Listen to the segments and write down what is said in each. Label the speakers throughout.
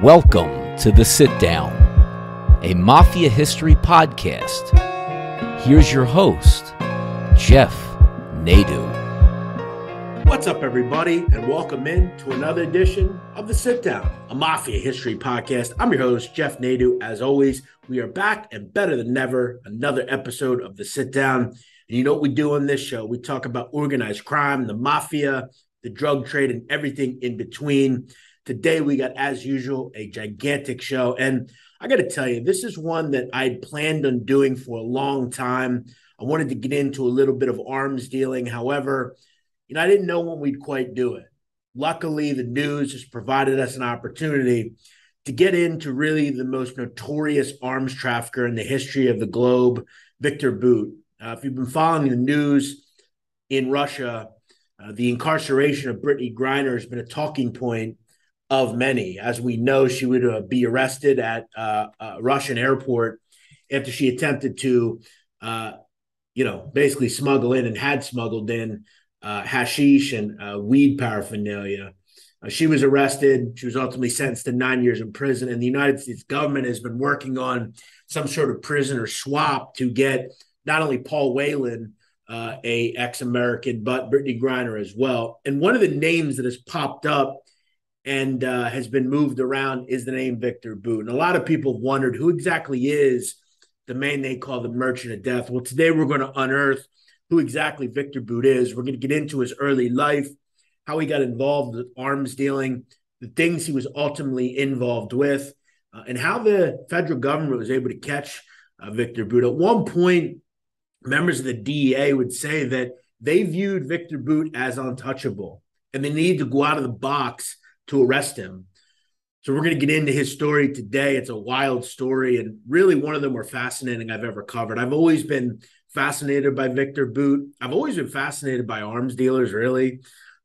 Speaker 1: Welcome to the Sitdown, a Mafia history podcast. Here's your host, Jeff Nadu.
Speaker 2: What's up, everybody, and welcome in to another edition of the Sitdown, a Mafia history podcast. I'm your host, Jeff Nadu. As always, we are back and better than ever. Another episode of the Sitdown. And you know what we do on this show? We talk about organized crime, the mafia, the drug trade, and everything in between. Today, we got, as usual, a gigantic show. And I got to tell you, this is one that I'd planned on doing for a long time. I wanted to get into a little bit of arms dealing. However, I didn't know when we'd quite do it. Luckily, the news has provided us an opportunity to get into really the most notorious arms trafficker in the history of the globe, Viktor Bout. If you've been following the news in Russia, the incarceration of Brittney Griner has been a talking point of many. As we know, she would be arrested at a Russian airport after she attempted to, basically smuggle in and had smuggled in hashish and weed paraphernalia. She was arrested. She was ultimately sentenced to 9 years in prison. And the United States government has been working on some sort of prisoner swap to get not only Paul Whelan, a ex-American, but Brittney Griner as well. And one of the names that has popped up and has been moved around is the name Viktor Bout. And a lot of people have wondered who exactly is the man they call the Merchant of Death. Well, today we're going to unearth who exactly Viktor Bout is. We're going to get into his early life, how he got involved with arms dealing, the things he was ultimately involved with, and how the federal government was able to catch Viktor Bout. At one point, members of the DEA would say that they viewed Viktor Bout as untouchable, and they needed to go out of the box to arrest him. So we're going to get into his story today. It's a wild story, and really one of the more fascinating I've ever covered. I've always been fascinated by Viktor Bout. I've always been fascinated by arms dealers, really.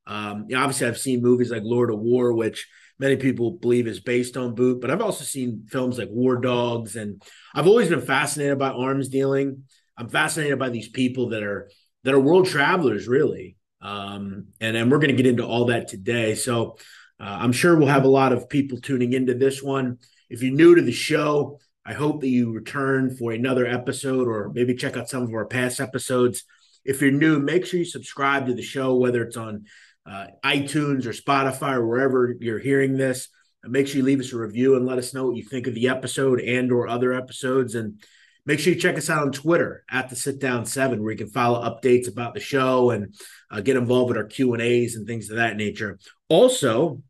Speaker 2: Obviously, I've seen movies like Lord of War, which many people believe is based on Bout, but I've also seen films like War Dogs, and I've always been fascinated by arms dealing. I'm fascinated by these people that are world travelers, really. And we're going to get into all that today. So I'm sure we'll have a lot of people tuning into this one. If you're new to the show, I hope that you return for another episode or maybe check out some of our past episodes. If you're new, make sure you subscribe to the show, whether it's on iTunes or Spotify or wherever you're hearing this. And make sure you leave us a review and let us know what you think of the episode and or other episodes. And make sure you check us out on Twitter at the Sitdown7, where you can follow updates about the show and get involved with our Q&As and things of that nature. Also,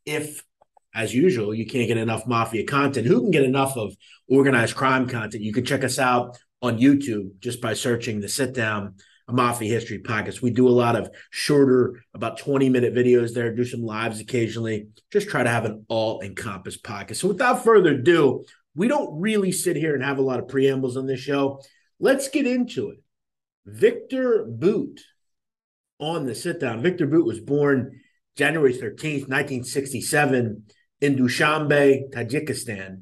Speaker 2: if, as usual, you can't get enough Mafia content, who can get enough of organized crime content? You can check us out on YouTube just by searching the Sitdown, a Mafia history podcast. We do a lot of shorter, about 20-minute videos there, do some lives occasionally, just try to have an all-encompassed podcast. So without further ado, we don't really sit here and have a lot of preambles on this show. Let's get into it. Viktor Bout on the Sitdown. Viktor Bout was born January 13th, 1967 in Dushanbe, Tajikistan.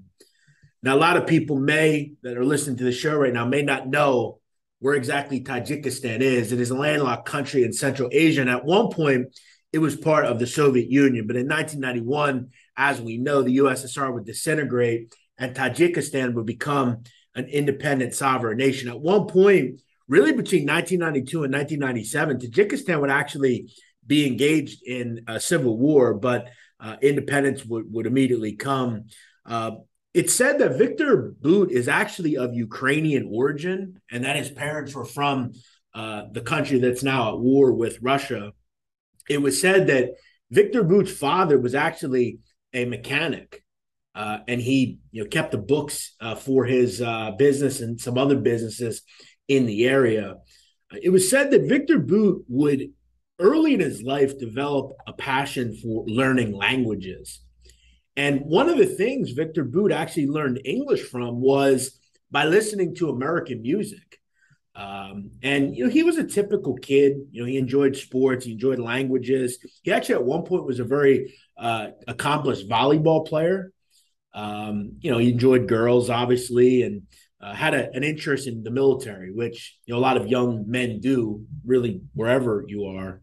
Speaker 2: Now, a lot of people that are listening to the show right now may not know where exactly Tajikistan is. It is a landlocked country in Central Asia. And at one point, it was part of the Soviet Union. But in 1991, as we know, the USSR would disintegrate and Tajikistan would become an independent sovereign nation. At one point, really between 1992 and 1997, Tajikistan would actually be engaged in a civil war, but independence would immediately come. It's said that Viktor Bout is actually of Ukrainian origin and that his parents were from the country that's now at war with Russia. It was said that Viktor Bout's father was actually a mechanic, and he kept the books for his business and some other businesses in the area. It was said that Viktor Bout would early in his life develop a passion for learning languages. And one of the things Viktor Bout actually learned English from was by listening to American music. He was a typical kid. He enjoyed sports. He enjoyed languages. He actually at one point was a very accomplished volleyball player. He enjoyed girls, obviously, and had an interest in the military, which a lot of young men do, really, wherever you are.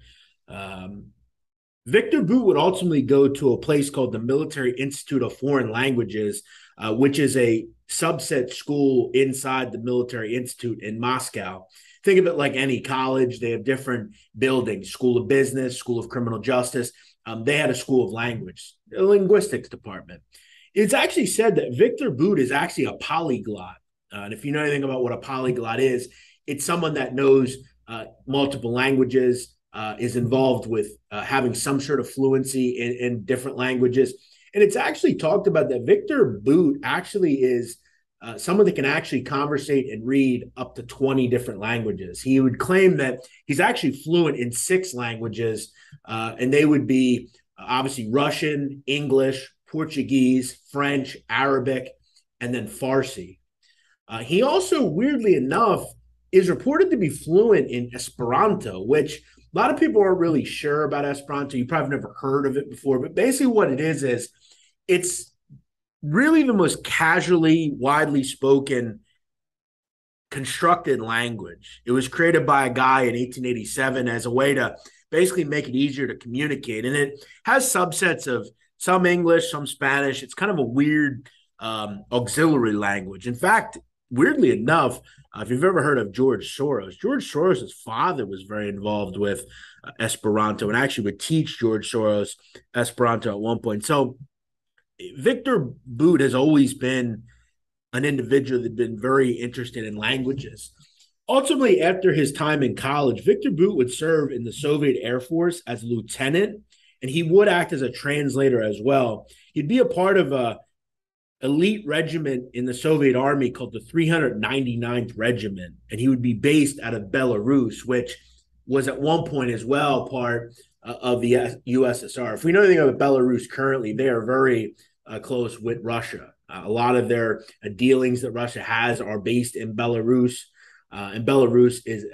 Speaker 2: Viktor Bout would ultimately go to a place called the Military Institute of Foreign Languages, which is a subset school inside the Military Institute in Moscow. Think of it like any college. They have different buildings: School of Business, School of Criminal Justice. They had a School of Language, a linguistics department. It's actually said that Viktor Bout is actually a polyglot. And if you know anything about what a polyglot is, it's someone that knows multiple languages, is involved with having some sort of fluency in different languages. And it's actually talked about that Viktor Bout actually is someone that can actually conversate and read up to 20 different languages. He would claim that he's actually fluent in 6 languages, and they would be obviously Russian, English, Portuguese, French, Arabic, and then Farsi. He also, weirdly enough, is reported to be fluent in Esperanto, which a lot of people aren't really sure about Esperanto. You probably never heard of it before, but basically what it is it's really the most casually, widely spoken, constructed language. It was created by a guy in 1887 as a way to basically make it easier to communicate. And it has subsets of some English, some Spanish. It's kind of a weird auxiliary language. In fact, weirdly enough, if you've ever heard of George Soros' father was very involved with Esperanto and actually would teach George Soros Esperanto at one point. So Viktor Bout has always been an individual that had been very interested in languages. Ultimately, after his time in college, Viktor Bout would serve in the Soviet Air Force as a lieutenant, and he would act as a translator as well. He'd be a part of a elite regiment in the Soviet Army called the 399th Regiment, and he would be based out of Belarus, which was at one point as well part of the USSR. If we know anything about Belarus currently, they are very close with Russia. A lot of their dealings that Russia has are based in Belarus, and Belarus is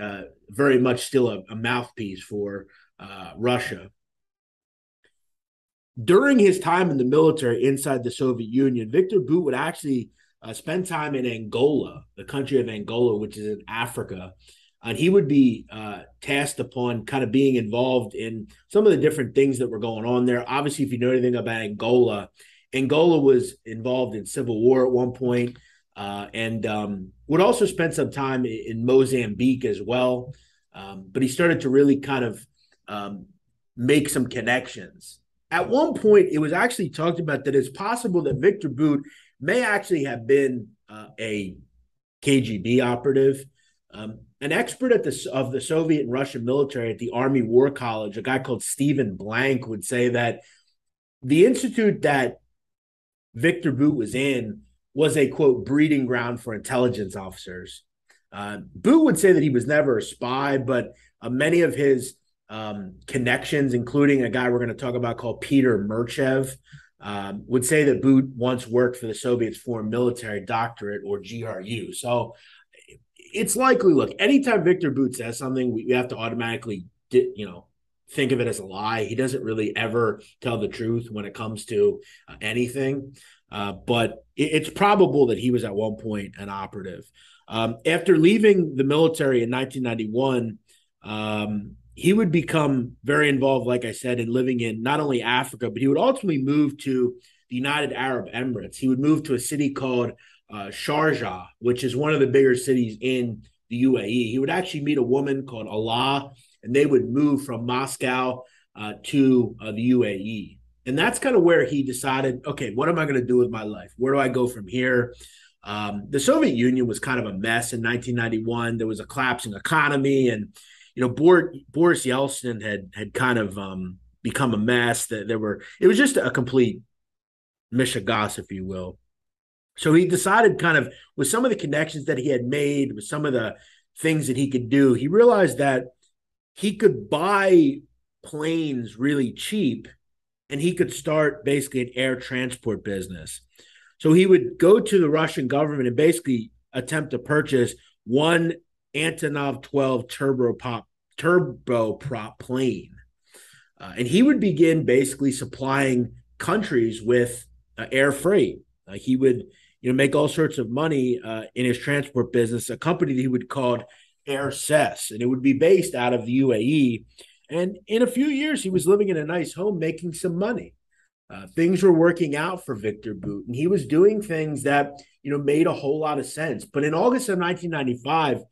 Speaker 2: very much still a mouthpiece for Russia. During his time in the military inside the Soviet Union, Viktor Bout would actually spend time in Angola, the country of Angola, which is in Africa. And he would be tasked upon kind of being involved in some of the different things that were going on there. Obviously, if you know anything about Angola, Angola was involved in civil war at one point, and would also spend some time in Mozambique as well. But he started to really kind of make some connections. At one point, it was actually talked about that it's possible that Viktor Bout may actually have been a KGB operative. An expert of the Soviet and Russian military at the Army War College, a guy called Stephen Blank, would say that the institute that Viktor Bout was in was a, quote, breeding ground for intelligence officers. Bout would say that he was never a spy, but many of his connections, including a guy we're going to talk about called Peter Murchev, would say that Bout once worked for the Soviets' Foreign Military Doctorate, or GRU. So it's likely, look, anytime Viktor Bout says something, we have to automatically, think of it as a lie. He doesn't really ever tell the truth when it comes to anything. But it's probable that he was at one point an operative. After leaving the military in 1991, he would become very involved, like I said, in living in not only Africa, but he would ultimately move to the United Arab Emirates. He would move to a city called Sharjah, which is one of the bigger cities in the UAE. He would actually meet a woman called Allah, and they would move from Moscow to the UAE. And that's kind of where he decided, okay, what am I going to do with my life? Where do I go from here? The Soviet Union was kind of a mess in 1991. There was a collapsing economy, and Boris Yeltsin had kind of become a mess. It was just a complete mishegas, if you will. So he decided, kind of with some of the connections that he had made, with some of the things that he could do, he realized that he could buy planes really cheap, and he could start basically an air transport business. So he would go to the Russian government and basically attempt to purchase one Antonov 12 turboprop plane. And he would begin basically supplying countries with air freight. He would make all sorts of money in his transport business, a company that he would call Air Cess, and it would be based out of the UAE. And in a few years, he was living in a nice home, making some money. Things were working out for Viktor Bout, and he was doing things that, made a whole lot of sense. But in August of 1995,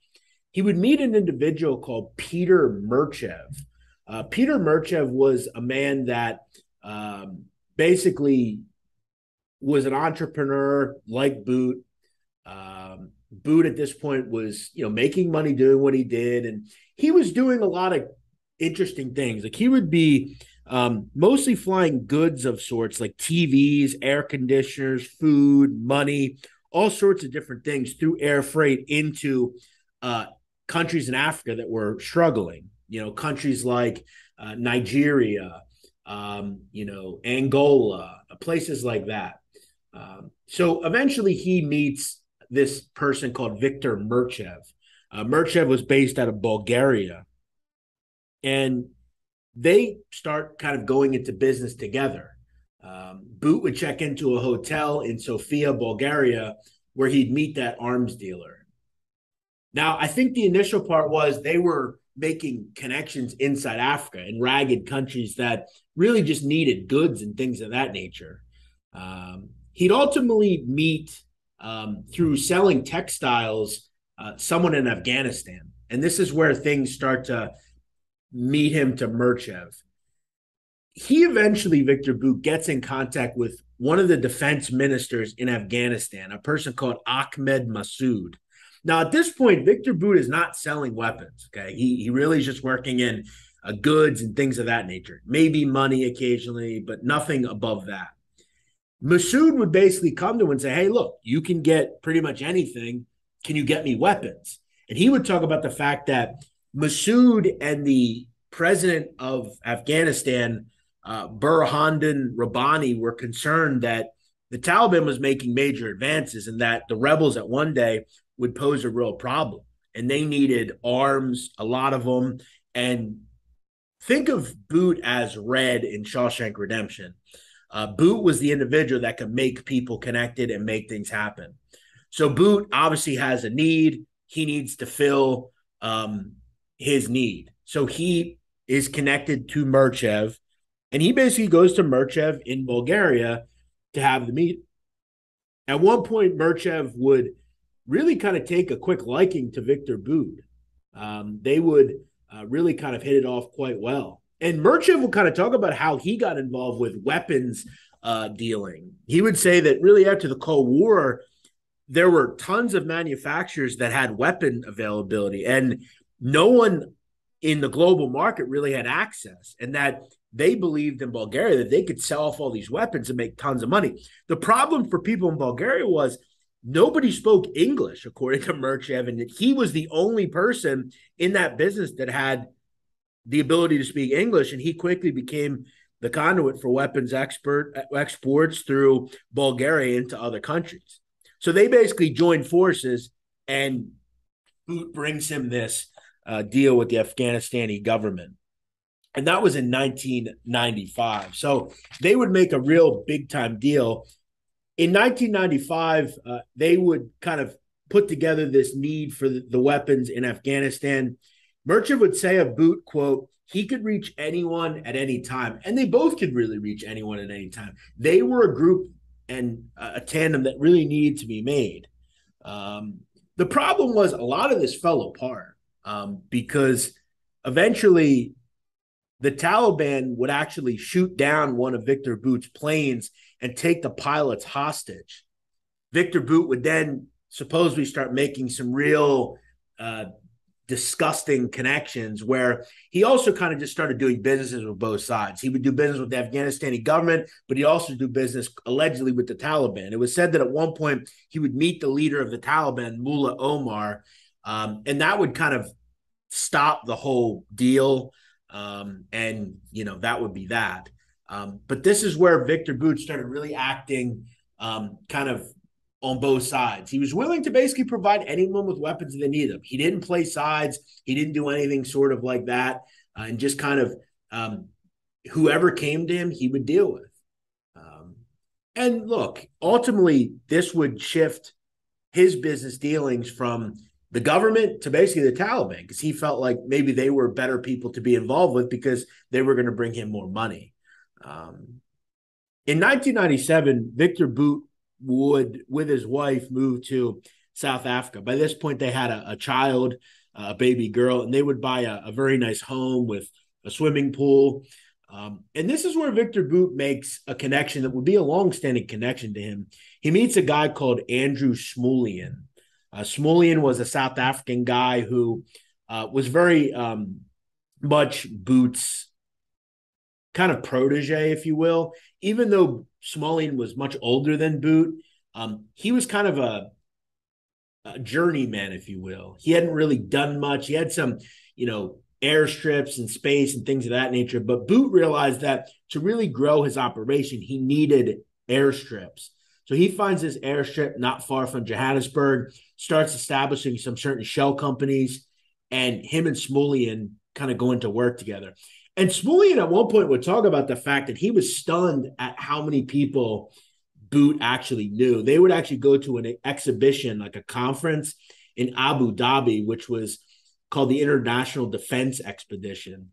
Speaker 2: he would meet an individual called Peter Murchev. Peter Murchev was a man that basically was an entrepreneur like Bout. Bout at this point was, making money doing what he did, and he was doing a lot of interesting things. Like he would be mostly flying goods of sorts, like TVs, air conditioners, food, money, all sorts of different things through air freight into countries in Africa that were struggling. Countries like Nigeria, Angola, places like that. So eventually he meets this person called Viktor Murchev. Murchev was based out of Bulgaria, and they start kind of going into business together. Bout would check into a hotel in Sofia, Bulgaria, where he'd meet that arms dealer. Now, I think the initial part was they were making connections inside Africa in ragged countries that really just needed goods and things of that nature. He'd ultimately meet, through selling textiles, someone in Afghanistan. And this is where things start to meet him to Murchev. He eventually, Viktor Bout, gets in contact with one of the defense ministers in Afghanistan, a person called Ahmed Massoud. Now, at this point, Viktor Bout is not selling weapons. Okay, he really is just working in goods and things of that nature. Maybe money occasionally, but nothing above that. Massoud would basically come to him and say, "Hey, look, you can get pretty much anything. Can you get me weapons?" And he would talk about the fact that Massoud and the president of Afghanistan, Burhanuddin Rabbani, were concerned that the Taliban was making major advances and that the rebels at one day would pose a real problem. And they needed arms, a lot of them. And think of Bout as Red in Shawshank Redemption. Bout was the individual that could make people connected and make things happen. So Bout obviously has a need. He needs to fill his need. So he is connected to Murchev, and he basically goes to Murchev in Bulgaria to have the meet. At one point, Murchev would really kind of take a quick liking to Viktor Bout. They would really kind of hit it off quite well. And Murchev will kind of talk about how he got involved with weapons dealing. He would say that really after the Cold War, there were tons of manufacturers that had weapon availability, and no one in the global market really had access, and that they believed in Bulgaria that they could sell off all these weapons and make tons of money. The problem for people in Bulgaria was nobody spoke English, according to Murchev, and he was the only person in that business that had the ability to speak English, and he quickly became the conduit for weapons exports through Bulgaria into other countries. So they basically joined forces, and Bout brings him this deal with the Afghanistani government. And that was in 1995. So they would make a real big-time deal. In 1995, they would kind of put together this need for the weapons in Afghanistan. Murchev would say of Bout, quote, he could reach anyone at any time. And they both could really reach anyone at any time. They were a group and a tandem that really needed to be made. The problem was a lot of this fell apart because eventually the Taliban would actually shoot down one of Viktor Bout's planes and take the pilots hostage. Viktor Bout would then supposedly start making some real disgusting connections where he also kind of just started doing businesses with both sides. He would do business with the Afghanistani government, but he also do business allegedly with the Taliban. It was said that at one point he would meet the leader of the Taliban, Mullah Omar, and that would kind of stop the whole deal. And, that would be that. But this is where Viktor Bout started really acting kind of on both sides. He was willing to basically provide anyone with weapons if they need them. He didn't play sides. He didn't do anything sort of like that. And just kind of whoever came to him, he would deal with. And look, ultimately, this would shift his business dealings from the government to basically the Taliban, because he felt like maybe they were better people to be involved with because they were going to bring him more money. In 1997, Viktor Bout would, with his wife, move to South Africa. By this point, they had a child, a baby girl, and they would buy a very nice home with a swimming pool. And this is where Viktor Bout makes a connection that would be a long-standing connection to him. He meets a guy called Andrew Smullyan. Smullyan was a South African guy who was very much Bout's kind of protege, if you will. Even though Smullyan was much older than Bout, he was kind of a journeyman, if you will. He hadn't really done much. He had some, airstrips and space and things of that nature. But Bout realized that to really grow his operation, he needed airstrips. So he finds this airstrip not far from Johannesburg, starts establishing some certain shell companies, and him and Smullyan kind of go into work together. And Smullyan at one point would talk about the fact that he was stunned at how many people Bout actually knew. They would actually go to an exhibition, like a conference in Abu Dhabi, which was called the International Defense Expedition.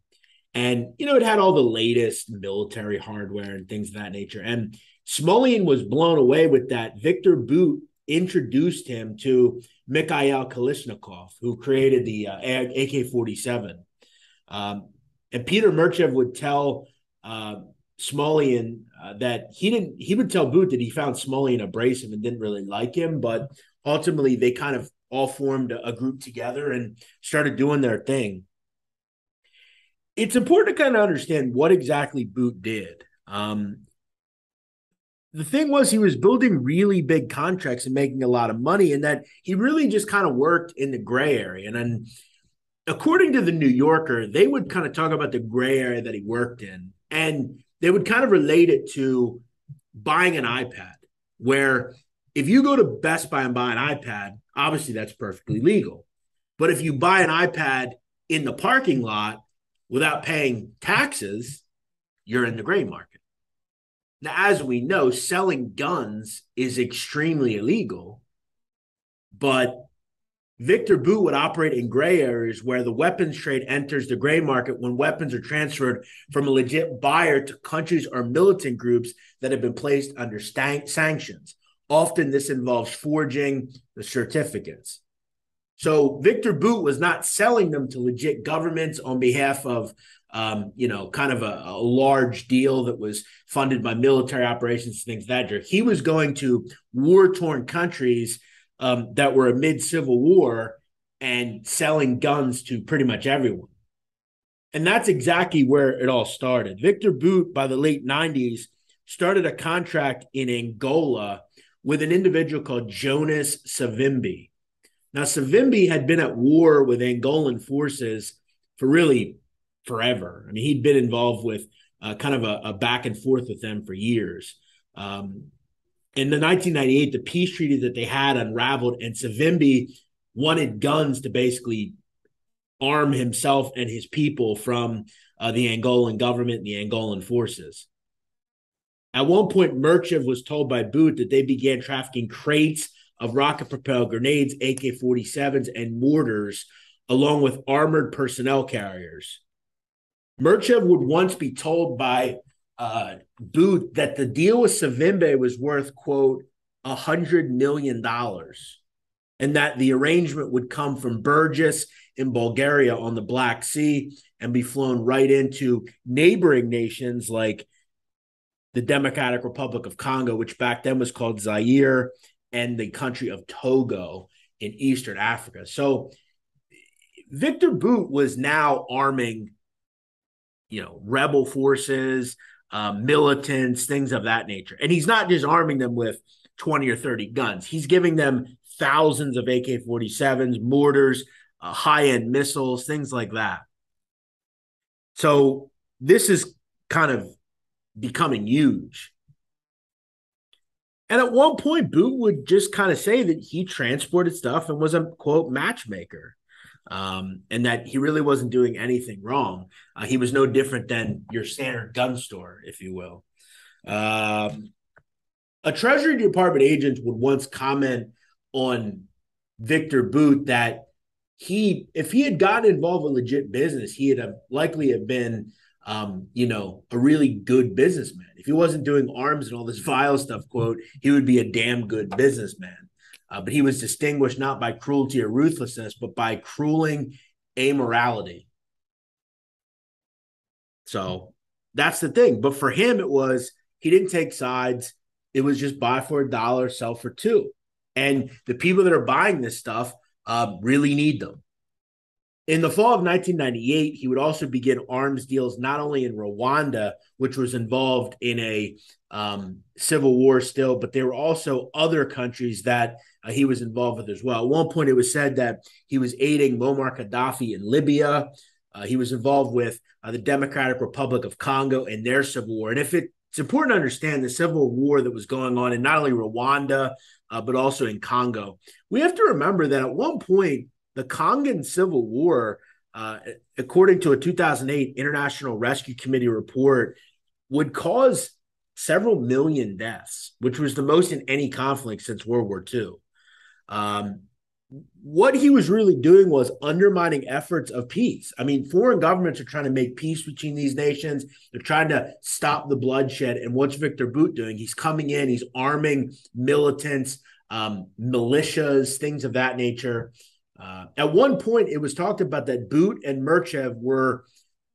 Speaker 2: And, it had all the latest military hardware and things of that nature. And Smullyan was blown away with that. Viktor Bout introduced him to Mikhail Kalashnikov, who created the AK-47. And Peter Murchev would tell Smullyan that he would tell Bout that he found Smullyan abrasive and didn't really like him, but ultimately they kind of all formed a group together and started doing their thing. It's important to kind of understand what exactly Bout did. The thing was, he was building really big contracts and making a lot of money, and that he really just kind of worked in the gray area. And then, according to the New Yorker, they would kind of talk about the gray area that he worked in, and they would kind of relate it to buying an iPad, where if you go to Best Buy and buy an iPad, obviously that's perfectly legal. But if you buy an iPad in the parking lot without paying taxes, you're in the gray market. Now, as we know, selling guns is extremely illegal, but Viktor Bout would operate in gray areas where the weapons trade enters the gray market when weapons are transferred from a legit buyer to countries or militant groups that have been placed under sanctions. Often this involves forging the certificates. So Viktor Bout was not selling them to legit governments on behalf of, kind of a large deal that was funded by military operations, things like that. He was going to war-torn countries that were amid civil war and selling guns to pretty much everyone. And that's exactly where it all started. Viktor Bout, by the late 90s, started a contract in Angola with an individual called Jonas Savimbi. Now, Savimbi had been at war with Angolan forces for really forever. I mean, he'd been involved with kind of a back and forth with them for years. In the 1998, the peace treaty that they had unraveled, and Savimbi wanted guns to basically arm himself and his people from the Angolan government and the Angolan forces. At one point, Murchev was told by Bout that they began trafficking crates of rocket-propelled grenades, AK-47s, and mortars, along with armored personnel carriers. Murchev would once be told by Bout that the deal with Savimbi was worth, quote, $100 million, and that the arrangement would come from Burgas in Bulgaria on the Black Sea and be flown right into neighboring nations like the Democratic Republic of Congo, which back then was called Zaire, and the country of Togo in Eastern Africa. So Viktor Bout was now arming, rebel forces, militants, things of that nature. And he's not just arming them with 20 or 30 guns. He's giving them thousands of AK-47s, mortars, high-end missiles, things like that. So this is kind of becoming huge. And at one point, Bout would just kind of say that he transported stuff and was a, quote, matchmaker, and that he really wasn't doing anything wrong. He was no different than your standard gun store, if you will. A Treasury Department agent would once comment on Viktor Bout that if he had gotten involved with legit business, he'd have likely have been, a really good businessman. If he wasn't doing arms and all this vile stuff, quote, he would be a damn good businessman. But he was distinguished not by cruelty or ruthlessness, but by crueling amorality. So that's the thing. But for him, he didn't take sides. It was just buy for a dollar, sell for two. And the people that are buying this stuff really need them. In the fall of 1998, he would also begin arms deals not only in Rwanda, which was involved in a civil war still, but there were also other countries that he was involved with as well. At one point, it was said that he was aiding Muammar Gaddafi in Libya. He was involved with the Democratic Republic of Congo and their civil war. And it's important to understand the civil war that was going on in not only Rwanda, but also in Congo. We have to remember that at one point, the Congan Civil War, according to a 2008 International Rescue Committee report, would cause several million deaths, which was the most in any conflict since World War II. What he was really doing was undermining efforts of peace. I mean, foreign governments are trying to make peace between these nations. They're trying to stop the bloodshed. And what's Viktor Bout doing? He's coming in, he's arming militants, militias, things of that nature. At one point, it was talked about that Bout and Murchev were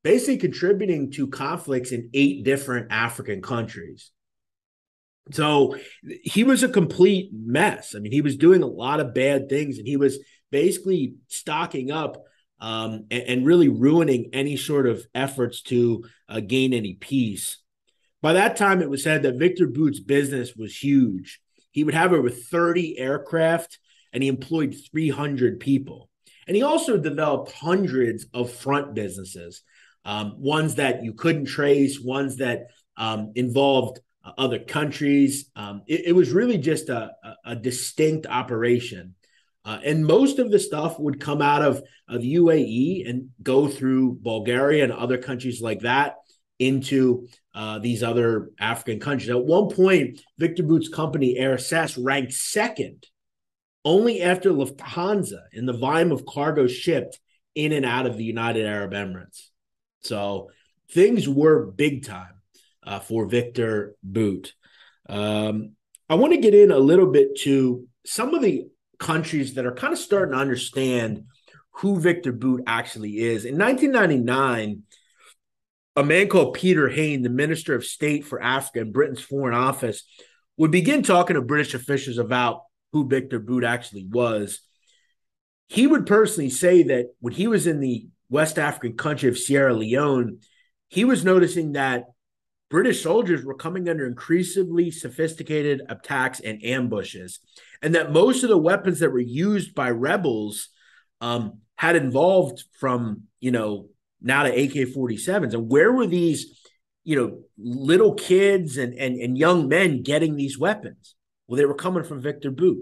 Speaker 2: basically contributing to conflicts in 8 different African countries. So he was a complete mess. I mean, he was doing a lot of bad things, and he was basically stocking up and really ruining any sort of efforts to gain any peace. By that time, it was said that Viktor Bout's business was huge. He would have over 30 aircraft, and he employed 300 people. And he also developed hundreds of front businesses, ones that you couldn't trace, ones that involved other countries. It was really just a distinct operation. And most of the stuff would come out of the UAE and go through Bulgaria and other countries like that into these other African countries. At one point, Viktor Bout's company, RSS, ranked second only after Lufthansa in the volume of cargo shipped in and out of the United Arab Emirates. So things were big time for Viktor Bout. I want to get in a little bit to some of the countries that are kind of starting to understand who Viktor Bout actually is. In 1999, a man called Peter Hain, the Minister of State for Africa in Britain's Foreign Office, would begin talking to British officials about who Viktor Bout actually was. He would personally say that when he was in the West African country of Sierra Leone, he was noticing that British soldiers were coming under increasingly sophisticated attacks and ambushes, and that most of the weapons that were used by rebels had evolved from, now to AK-47s. And where were these, little kids and young men getting these weapons? Well, they were coming from Viktor Bout.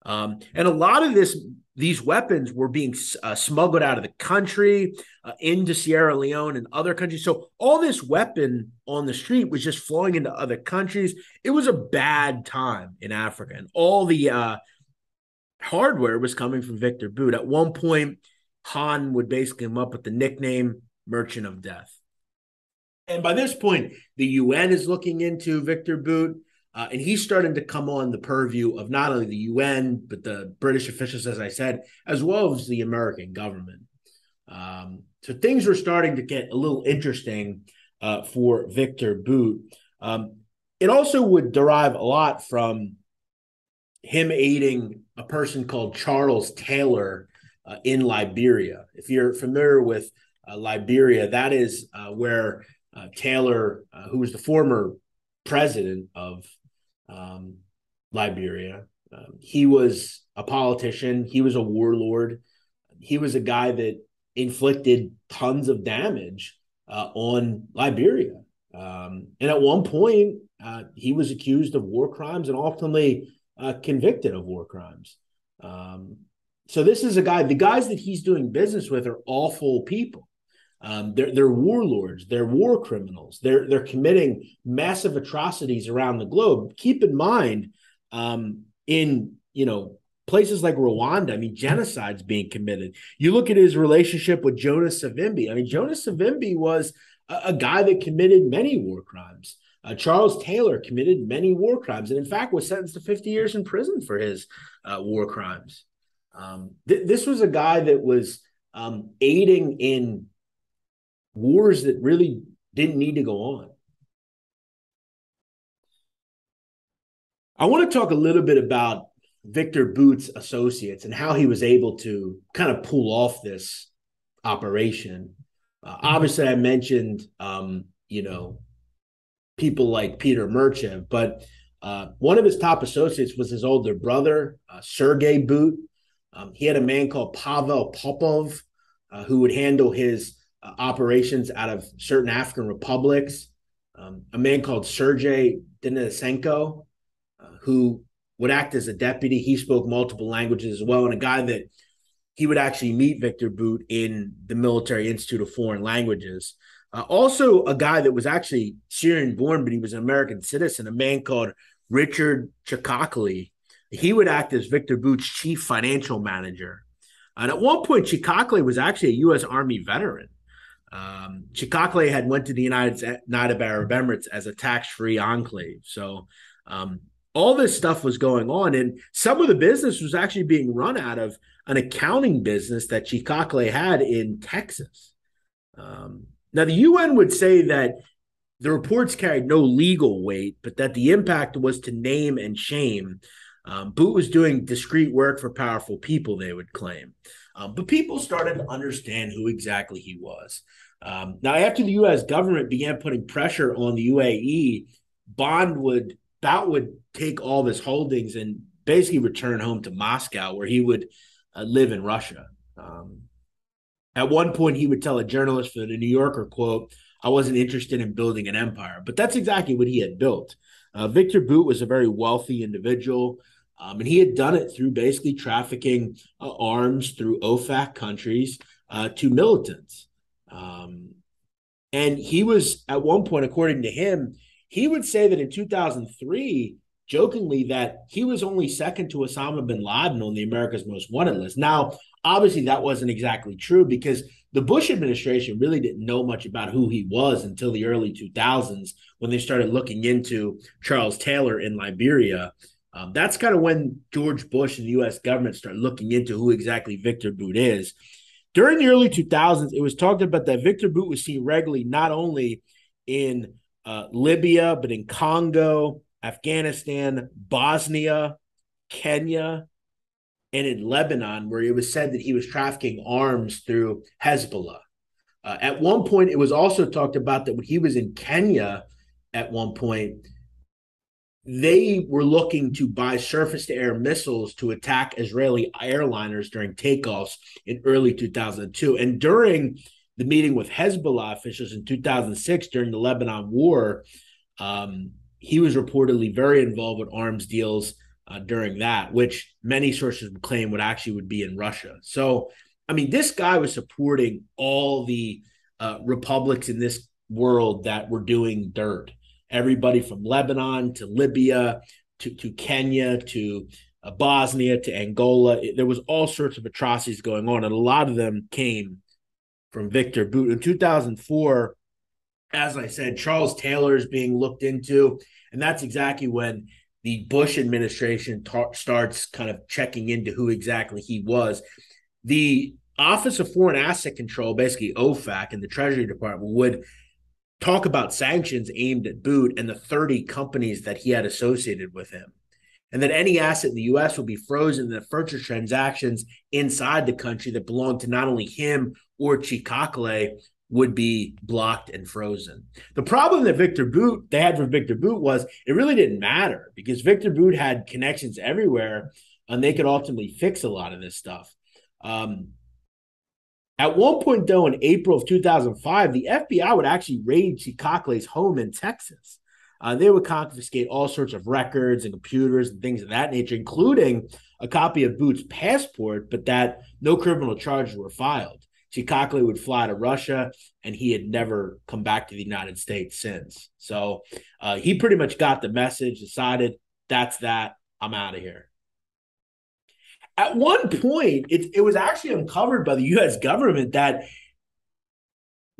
Speaker 2: And a lot of these weapons were being smuggled out of the country into Sierra Leone and other countries. So all this weapon on the street was just flowing into other countries. It was a bad time in Africa, and all the hardware was coming from Viktor Bout. At one point, Han would basically come up with the nickname Merchant of Death. And by this point, the UN is looking into Viktor Bout. And he's starting to come on the purview of not only the UN, but the British officials, as I said, as well as the American government. So things were starting to get a little interesting for Viktor Bout. It also would derive a lot from him aiding a person called Charles Taylor in Liberia. If you're familiar with Liberia, that is where Taylor, who was the former president of Liberia. He was a politician. He was a warlord. He was a guy that inflicted tons of damage on Liberia. And at one point, he was accused of war crimes and ultimately convicted of war crimes. So this is a guy, the guys that he's doing business with are awful people. They're warlords, they're war criminals, they're committing massive atrocities around the globe. Keep in mind, in places like Rwanda, I mean, genocide's being committed. You look at his relationship with Jonas Savimbi. I mean, Jonas Savimbi was a guy that committed many war crimes. Charles Taylor committed many war crimes and, in fact, was sentenced to 50 years in prison for his war crimes. This was a guy that was aiding in wars that really didn't need to go on. I want to talk a little bit about Viktor Bout's associates and how he was able to kind of pull off this operation. Obviously, I mentioned, people like Peter Merchev, but one of his top associates was his older brother, Sergei Bout. He had a man called Pavel Popov who would handle his operations out of certain African republics. A man called Sergei Denisenko, who would act as a deputy. He spoke multiple languages as well, and a guy that he would actually meet Viktor Bout in the Military Institute of Foreign Languages. Also, a guy that was actually Syrian-born, but he was an American citizen, a man called Richard Chikakli. He would act as Viktor Bout's chief financial manager. And at one point, Chikakli was actually a U.S. Army veteran. Chikakli had went to the United Arab Emirates as a tax-free enclave. So all this stuff was going on, and some of the business was actually being run out of an accounting business that Chikakli had in Texas. Now, the UN would say that the reports carried no legal weight, but that the impact was to name and shame. Bout was doing discreet work for powerful people, they would claim. But people started to understand who exactly he was. Now, after the U.S. government began putting pressure on the UAE, Bout would take all of his holdings and basically return home to Moscow, where he would live in Russia. At one point, he would tell a journalist for the New Yorker, quote, "I wasn't interested in building an empire." But that's exactly what he had built. Viktor Bout was a very wealthy individual, and he had done it through basically trafficking arms through OFAC countries to militants. And he was, at one point, according to him, he would say that in 2003, jokingly, that he was only second to Osama bin Laden on the America's Most Wanted list. Now, obviously, that wasn't exactly true because the Bush administration really didn't know much about who he was until the early 2000s when they started looking into Charles Taylor in Liberia. That's kind of when George Bush and the U.S. government started looking into who exactly Viktor Bout is. During the early 2000s, it was talked about that Viktor Bout was seen regularly not only in Libya, but in Congo, Afghanistan, Bosnia, Kenya, and in Lebanon, where it was said that he was trafficking arms through Hezbollah. At one point, it was also talked about that when he was in Kenya at one point, they were looking to buy surface-to-air missiles to attack Israeli airliners during takeoffs in early 2002. And during the meeting with Hezbollah officials in 2006 during the Lebanon war, he was reportedly very involved with arms deals during that, which many sources would claim would be in Russia. So, I mean, this guy was supporting all the republics in this world that were doing dirt. Everybody from Lebanon to Libya to Kenya to Bosnia to Angola. There was all sorts of atrocities going on, and a lot of them came from Viktor Bout. In 2004, as I said, Charles Taylor is being looked into, and that's exactly when the Bush administration starts kind of checking into who exactly he was. The Office of Foreign Asset Control, basically OFAC, and the Treasury Department would talk about sanctions aimed at Bout and the 30 companies that he had associated with him, and that any asset in the U.S. would be frozen, and that future transactions inside the country that belonged to not only him or Chikakli would be blocked and frozen. The problem that they had for Viktor Bout was it really didn't matter because Viktor Bout had connections everywhere, and they could ultimately fix a lot of this stuff. At one point, though, in April of 2005, the FBI would actually raid Chikakli's home in Texas. They would confiscate all sorts of records and computers and things of that nature, including a copy of Bout's passport, but that no criminal charges were filed. Chikakli would fly to Russia, and he had never come back to the United States since. So he pretty much got the message, decided, that's that, I'm out of here. At one point, it was actually uncovered by the U.S. government that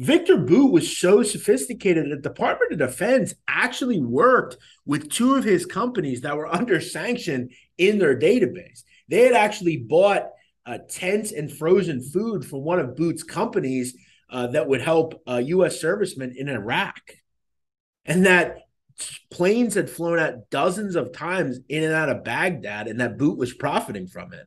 Speaker 2: Viktor Bout was so sophisticated that the Department of Defense actually worked with two of his companies that were under sanction in their database. They had actually bought tents and frozen food from one of Bout's companies that would help U.S. servicemen in Iraq. And that planes had flown out dozens of times in and out of Baghdad, and that Bout was profiting from it.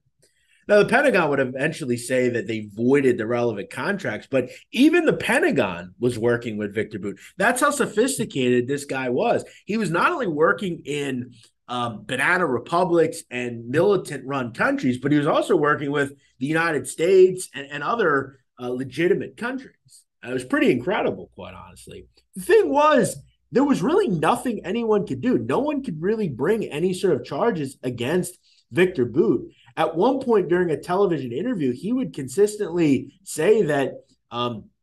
Speaker 2: Now, the Pentagon would eventually say that they voided the relevant contracts, but even the Pentagon was working with Viktor Bout. That's how sophisticated this guy was. He was not only working in banana republics and militant-run countries, but he was also working with the United States and other legitimate countries. It was pretty incredible, quite honestly. The thing was, there was really nothing anyone could do. No one could really bring any sort of charges against Viktor Bout. At one point during a television interview, he would consistently say that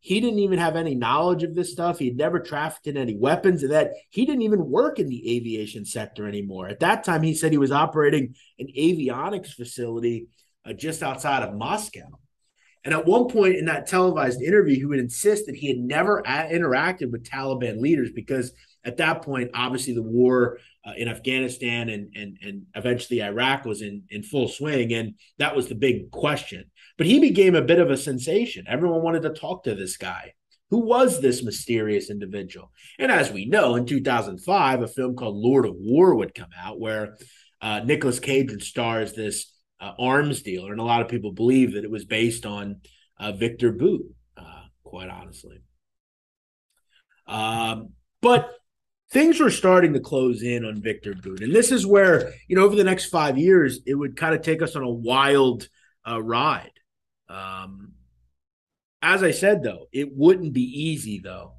Speaker 2: he didn't even have any knowledge of this stuff. He had never trafficked in any weapons, and that he didn't even work in the aviation sector anymore. At that time, he said he was operating an avionics facility just outside of Moscow. And at one point in that televised interview, he would insist that he had never interacted with Taliban leaders because at that point, obviously, the war in Afghanistan and eventually Iraq was in full swing, and that was the big question. But he became a bit of a sensation. Everyone wanted to talk to this guy. Who was this mysterious individual? And as we know, in 2005, a film called Lord of War would come out where Nicolas Cage would star as this arms dealer, and a lot of people believe that it was based on Viktor Bout, quite honestly. But things were starting to close in on Viktor Bout, and this is where, over the next 5 years, it would kind of take us on a wild ride. As I said, though, it wouldn't be easy, though.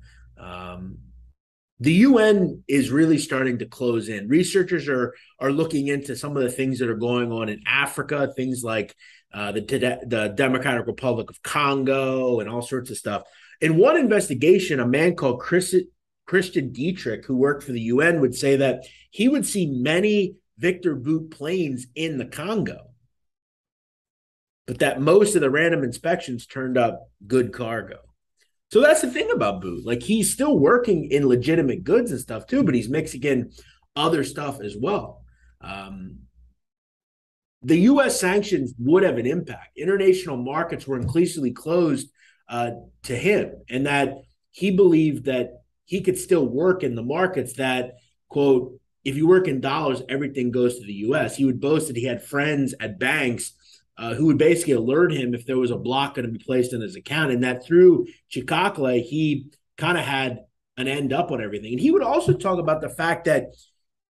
Speaker 2: The UN is really starting to close in. Researchers are looking into some of the things that are going on in Africa, things like the Democratic Republic of Congo and all sorts of stuff. In one investigation, a man called Christian Dietrich, who worked for the UN, would say that he would see many Viktor Bout planes in the Congo, but that most of the random inspections turned up good cargo. So that's the thing about Bout. Like, he's still working in legitimate goods and stuff too, but he's mixing in other stuff as well. The U.S. sanctions would have an impact. International markets were increasingly closed to him, and that he believed that he could still work in the markets that, quote, if you work in dollars, everything goes to the U.S. He would boast that he had friends at banks who would basically alert him if there was a block going to be placed in his account, and that through Chikakle, he kind of had an end up on everything. And he would also talk about the fact that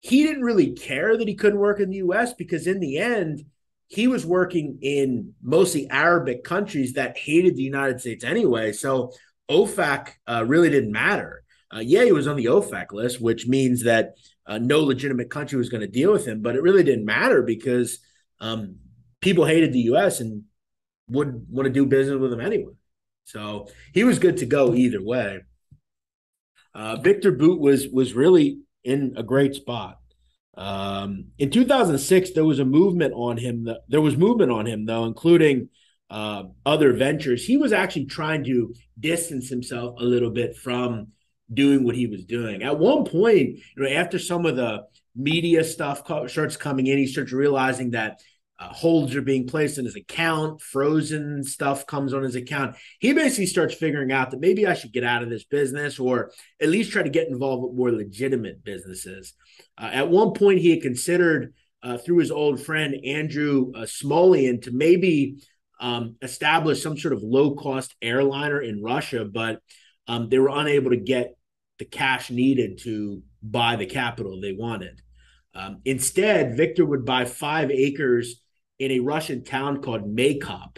Speaker 2: he didn't really care that he couldn't work in the U.S. because in the end, he was working in mostly Arabic countries that hated the United States anyway. So OFAC really didn't matter. Yeah, he was on the OFAC list, which means that no legitimate country was going to deal with him, but it really didn't matter because people hated the U.S. and would want to do business with him anyway. So he was good to go either way. Viktor Bout was really in a great spot. In 2006, there was movement on him, though, including other ventures. He was actually trying to distance himself a little bit from doing what he was doing. At one point, after some of the media stuff starts coming in, he starts realizing that holds are being placed in his account, frozen stuff comes on his account. He basically starts figuring out that maybe I should get out of this business or at least try to get involved with more legitimate businesses. At one point, he had considered, through his old friend Andrew Smolian, to maybe establish some sort of low-cost airliner in Russia, but they were unable to get the cash needed to buy the capital they wanted. Instead, Viktor would buy 5 acres in a Russian town called Maykop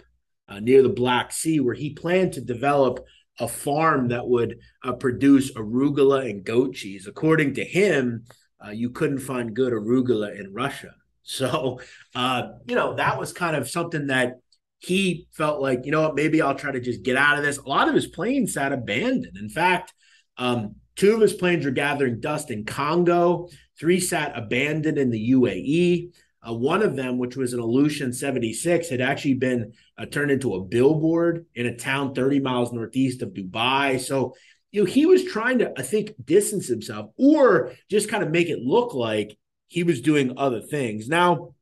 Speaker 2: near the Black Sea, where he planned to develop a farm that would produce arugula and goat cheese. According to him, you couldn't find good arugula in Russia. So, that was kind of something that he felt like, maybe I'll try to just get out of this. A lot of his planes sat abandoned. In fact, 2 of his planes were gathering dust in Congo. 3 sat abandoned in the UAE. One of them, which was an Aleutian 76, had actually been turned into a billboard in a town 30 miles northeast of Dubai. So, he was trying to, I think, distance himself or just kind of make it look like he was doing other things. Now,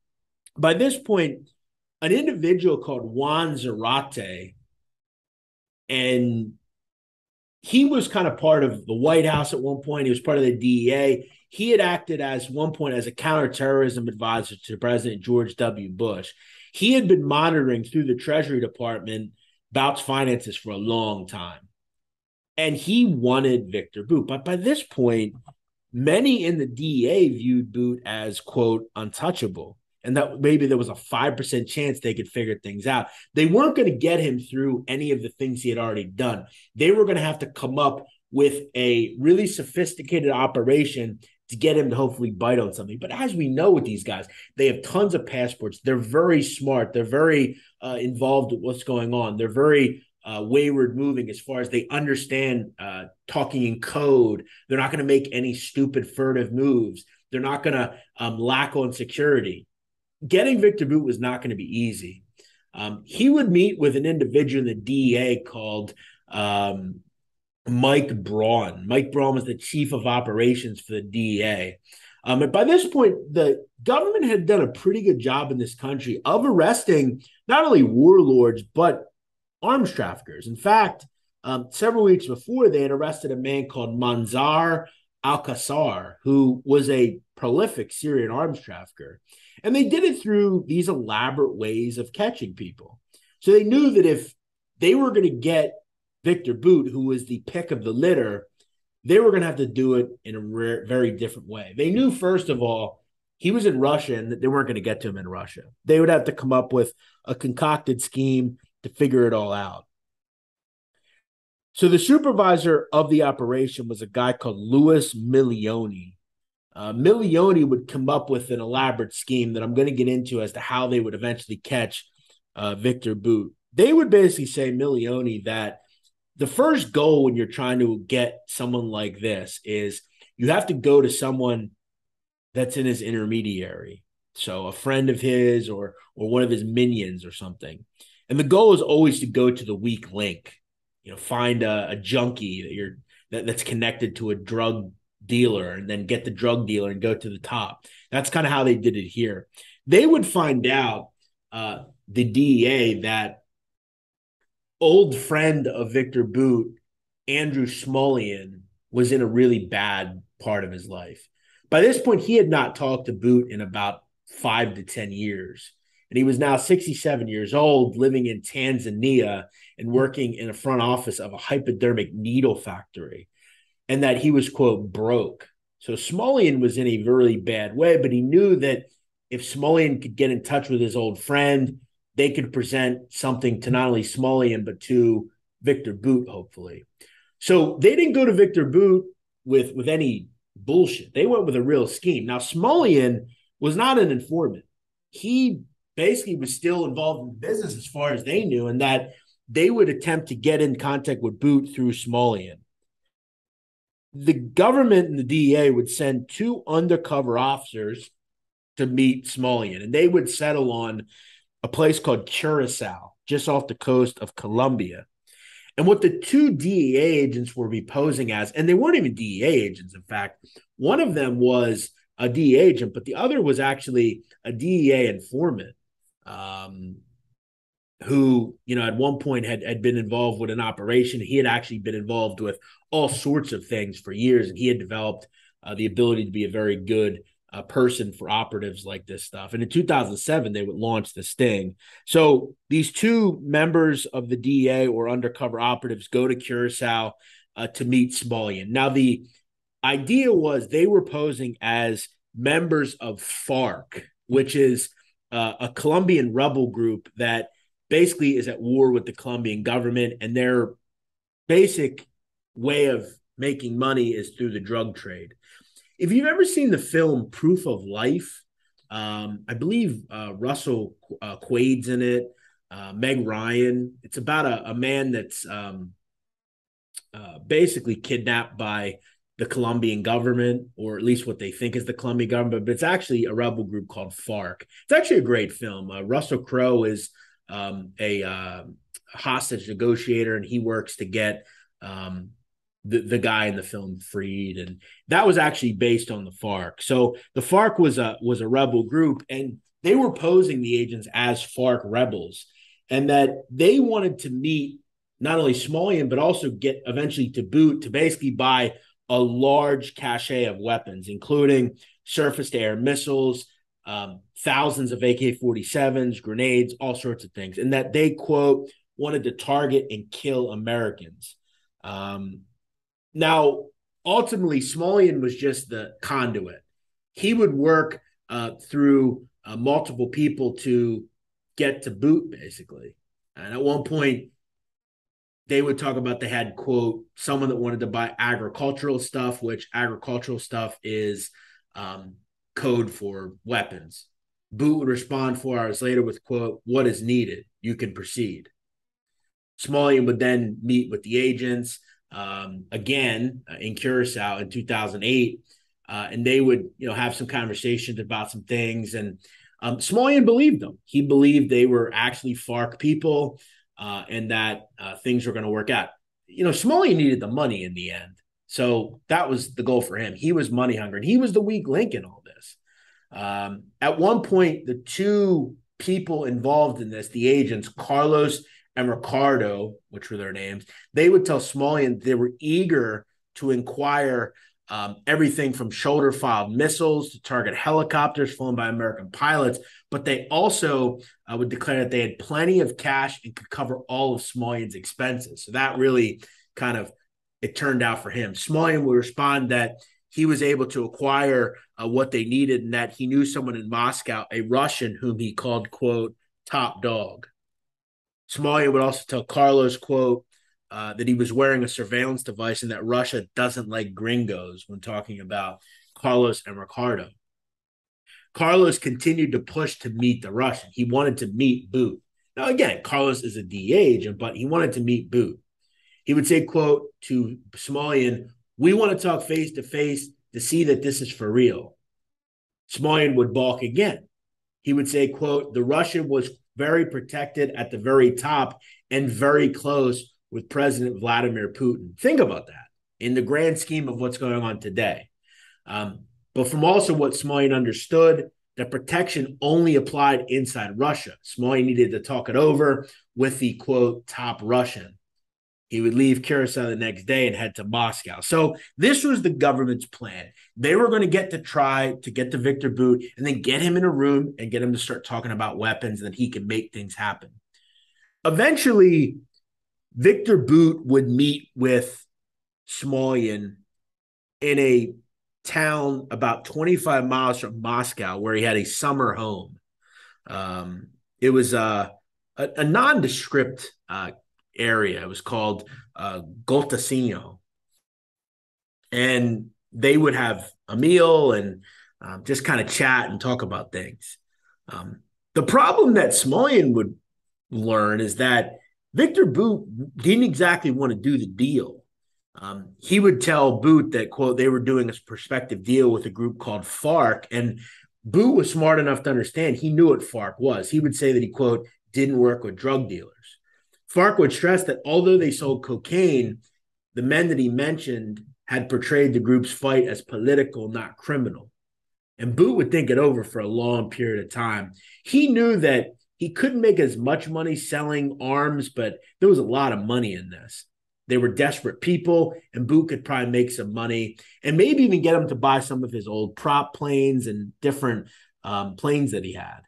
Speaker 2: by this point, an individual called Juan Zarate, and he was kind of part of the White House at one point. He was part of the DEA. He had acted as one point as a counterterrorism advisor to President George W. Bush. He had been monitoring through the Treasury Department Bout's finances for a long time. And he wanted Viktor Bout. But by this point, many in the DEA viewed Bout as, quote, untouchable, and that maybe there was a 5% chance they could figure things out. They weren't going to get him through any of the things he had already done. They were going to have to come up with a really sophisticated operation to get him to hopefully bite on something. But as we know with these guys, they have tons of passports. They're very smart. They're very involved with what's going on. They're very wayward moving as far as they understand talking in code. They're not going to make any stupid furtive moves. They're not going to lack on security. Getting Viktor Bout was not going to be easy. He would meet with an individual in the DEA called Mike Braun. Mike Braun was the chief of operations for the DEA. And by this point, the government had done a pretty good job in this country of arresting not only warlords, but arms traffickers. In fact, several weeks before, they had arrested a man called Manzar Al-Qassar, who was a prolific Syrian arms trafficker. And they did it through these elaborate ways of catching people. So they knew that if they were going to get Viktor Bout, who was the pick of the litter, they were going to have to do it in a very different way. They knew, first of all, he was in Russia and that they weren't going to get to him in Russia. They would have to come up with a concocted scheme to figure it all out. So the supervisor of the operation was a guy called Louis Milioni. Milioni would come up with an elaborate scheme that I'm going to get into as to how they would eventually catch Viktor Bout. They would basically say, Milioni, that the first goal when you're trying to get someone like this is you have to go to someone that's in his intermediary. So a friend of his or one of his minions or something. And the goal is always to go to the weak link. Find a junkie that's connected to a drug dealer and then get the drug dealer and go to the top. That's kind of how they did it here. They would find out, the DEA, that old friend of Viktor Bout, Andrew Smolian, was in a really bad part of his life. By this point, he had not talked to Bout in about 5 to 10 years. And he was now 67 years old, living in Tanzania and working in a front office of a hypodermic needle factory. And that he was, quote, broke. So Smolian was in a really bad way, but he knew that if Smolian could get in touch with his old friend, they could present something to not only Smolian, but to Viktor Bout, hopefully. So they didn't go to Viktor Bout with any bullshit. They went with a real scheme. Now, Smolian was not an informant. He basically was still involved in the business as far as they knew, and that they would attempt to get in contact with Bout through Smolian. The government and the DEA would send 2 undercover officers to meet Smolian, and they would settle on a place called Curacao, just off the coast of Colombia. And what the 2 DEA agents were posing as, and they weren't even DEA agents, in fact, one of them was a DEA agent, but the other was actually a DEA informant, who, at one point had been involved with an operation. He had actually been involved with all sorts of things for years, and he had developed the ability to be a very good person for operatives like this stuff. And in 2007, they would launch the sting. So these 2 members of the DEA or undercover operatives go to Curacao to meet Smolian. Now, the idea was they were posing as members of FARC, which is a Colombian rebel group that basically is at war with the Colombian government, and their basic way of making money is through the drug trade. If you've ever seen the film Proof of Life, I believe Russell Quaid's in it, Meg Ryan. It's about a man that's basically kidnapped by the Colombian government, or at least what they think is the Colombian government, but it's actually a rebel group called FARC. It's actually a great film. Russell Crowe is a hostage negotiator, and he works to get the guy in the film freed, and that was actually based on the FARC. So the FARC was a rebel group, and they were posing the agents as FARC rebels, and that they wanted to meet not only Smolian but also get eventually to Bout to basically buy a large cache of weapons, including surface-to-air missiles, thousands of AK-47s, grenades, all sorts of things, and that they, quote, wanted to target and kill Americans. Now, ultimately, Smolian was just the conduit. He would work through multiple people to get to Bout, basically. And at one point, they would talk about they had, quote, someone that wanted to buy agricultural stuff, which agricultural stuff is code for weapons. Bout would respond 4 hours later with, quote, what is needed? You can proceed. Smolian would then meet with the agents again in Curacao in 2008, and they would, have some conversations about some things. And Smolian believed them. He believed they were actually FARC people, and that things were going to work out. Smolian needed the money in the end, so that was the goal for him. He was money hungry, and he was the weak link in all this. At one point, the two people involved in this, the agents, Carlos and Ricardo, which were their names, they would tell Smolian they were eager to inquire everything from shoulder-fired missiles to target helicopters flown by American pilots, but they also would declare that they had plenty of cash and could cover all of Smolian's expenses. So that really it turned out for him. Smolian would respond that he was able to acquire what they needed, and that he knew someone in Moscow, a Russian, whom he called, quote, top dog. Smolian would also tell Carlos, quote, that he was wearing a surveillance device and that Russia doesn't like gringos, when talking about Carlos and Ricardo. Carlos continued to push to meet the Russian. He wanted to meet Bout. Now, again, Carlos is a DEA agent, but he wanted to meet Bout. He would say, quote, to Smolian, we want to talk face-to-face to see that this is for real. Smolian would balk again. He would say, quote, the Russian was very protected at the very top and very close with President Vladimir Putin. Think about that in the grand scheme of what's going on today. But from also what Smolian understood, that protection only applied inside Russia. Smolian needed to talk it over with the, quote, top Russian. He would leave Curacao the next day and head to Moscow. So this was the government's plan. They were going to try to get to Viktor Bout and then get him in a room and get him to start talking about weapons, and that he could make things happen. Eventually, Viktor Bout would meet with Smolian in a town about 25 miles from Moscow where he had a summer home. It was a nondescript area. It was called Goltasino. And they would have a meal and just kind of chat and talk about things. The problem that Smolian would learn is that Viktor Bout didn't exactly want to do the deal. He would tell Bout that, quote, they were doing a prospective deal with a group called FARC, and Bout was smart enough to understand. He knew what FARC was. He would say that he, quote, didn't work with drug dealers. FARC would stress that although they sold cocaine, the men that he mentioned had portrayed the group's fight as political, not criminal. And Bout would think it over for a long period of time. He knew that he couldn't make as much money selling arms, but there was a lot of money in this. They were desperate people, and Bout could probably make some money and maybe even get him to buy some of his old prop planes and different planes that he had.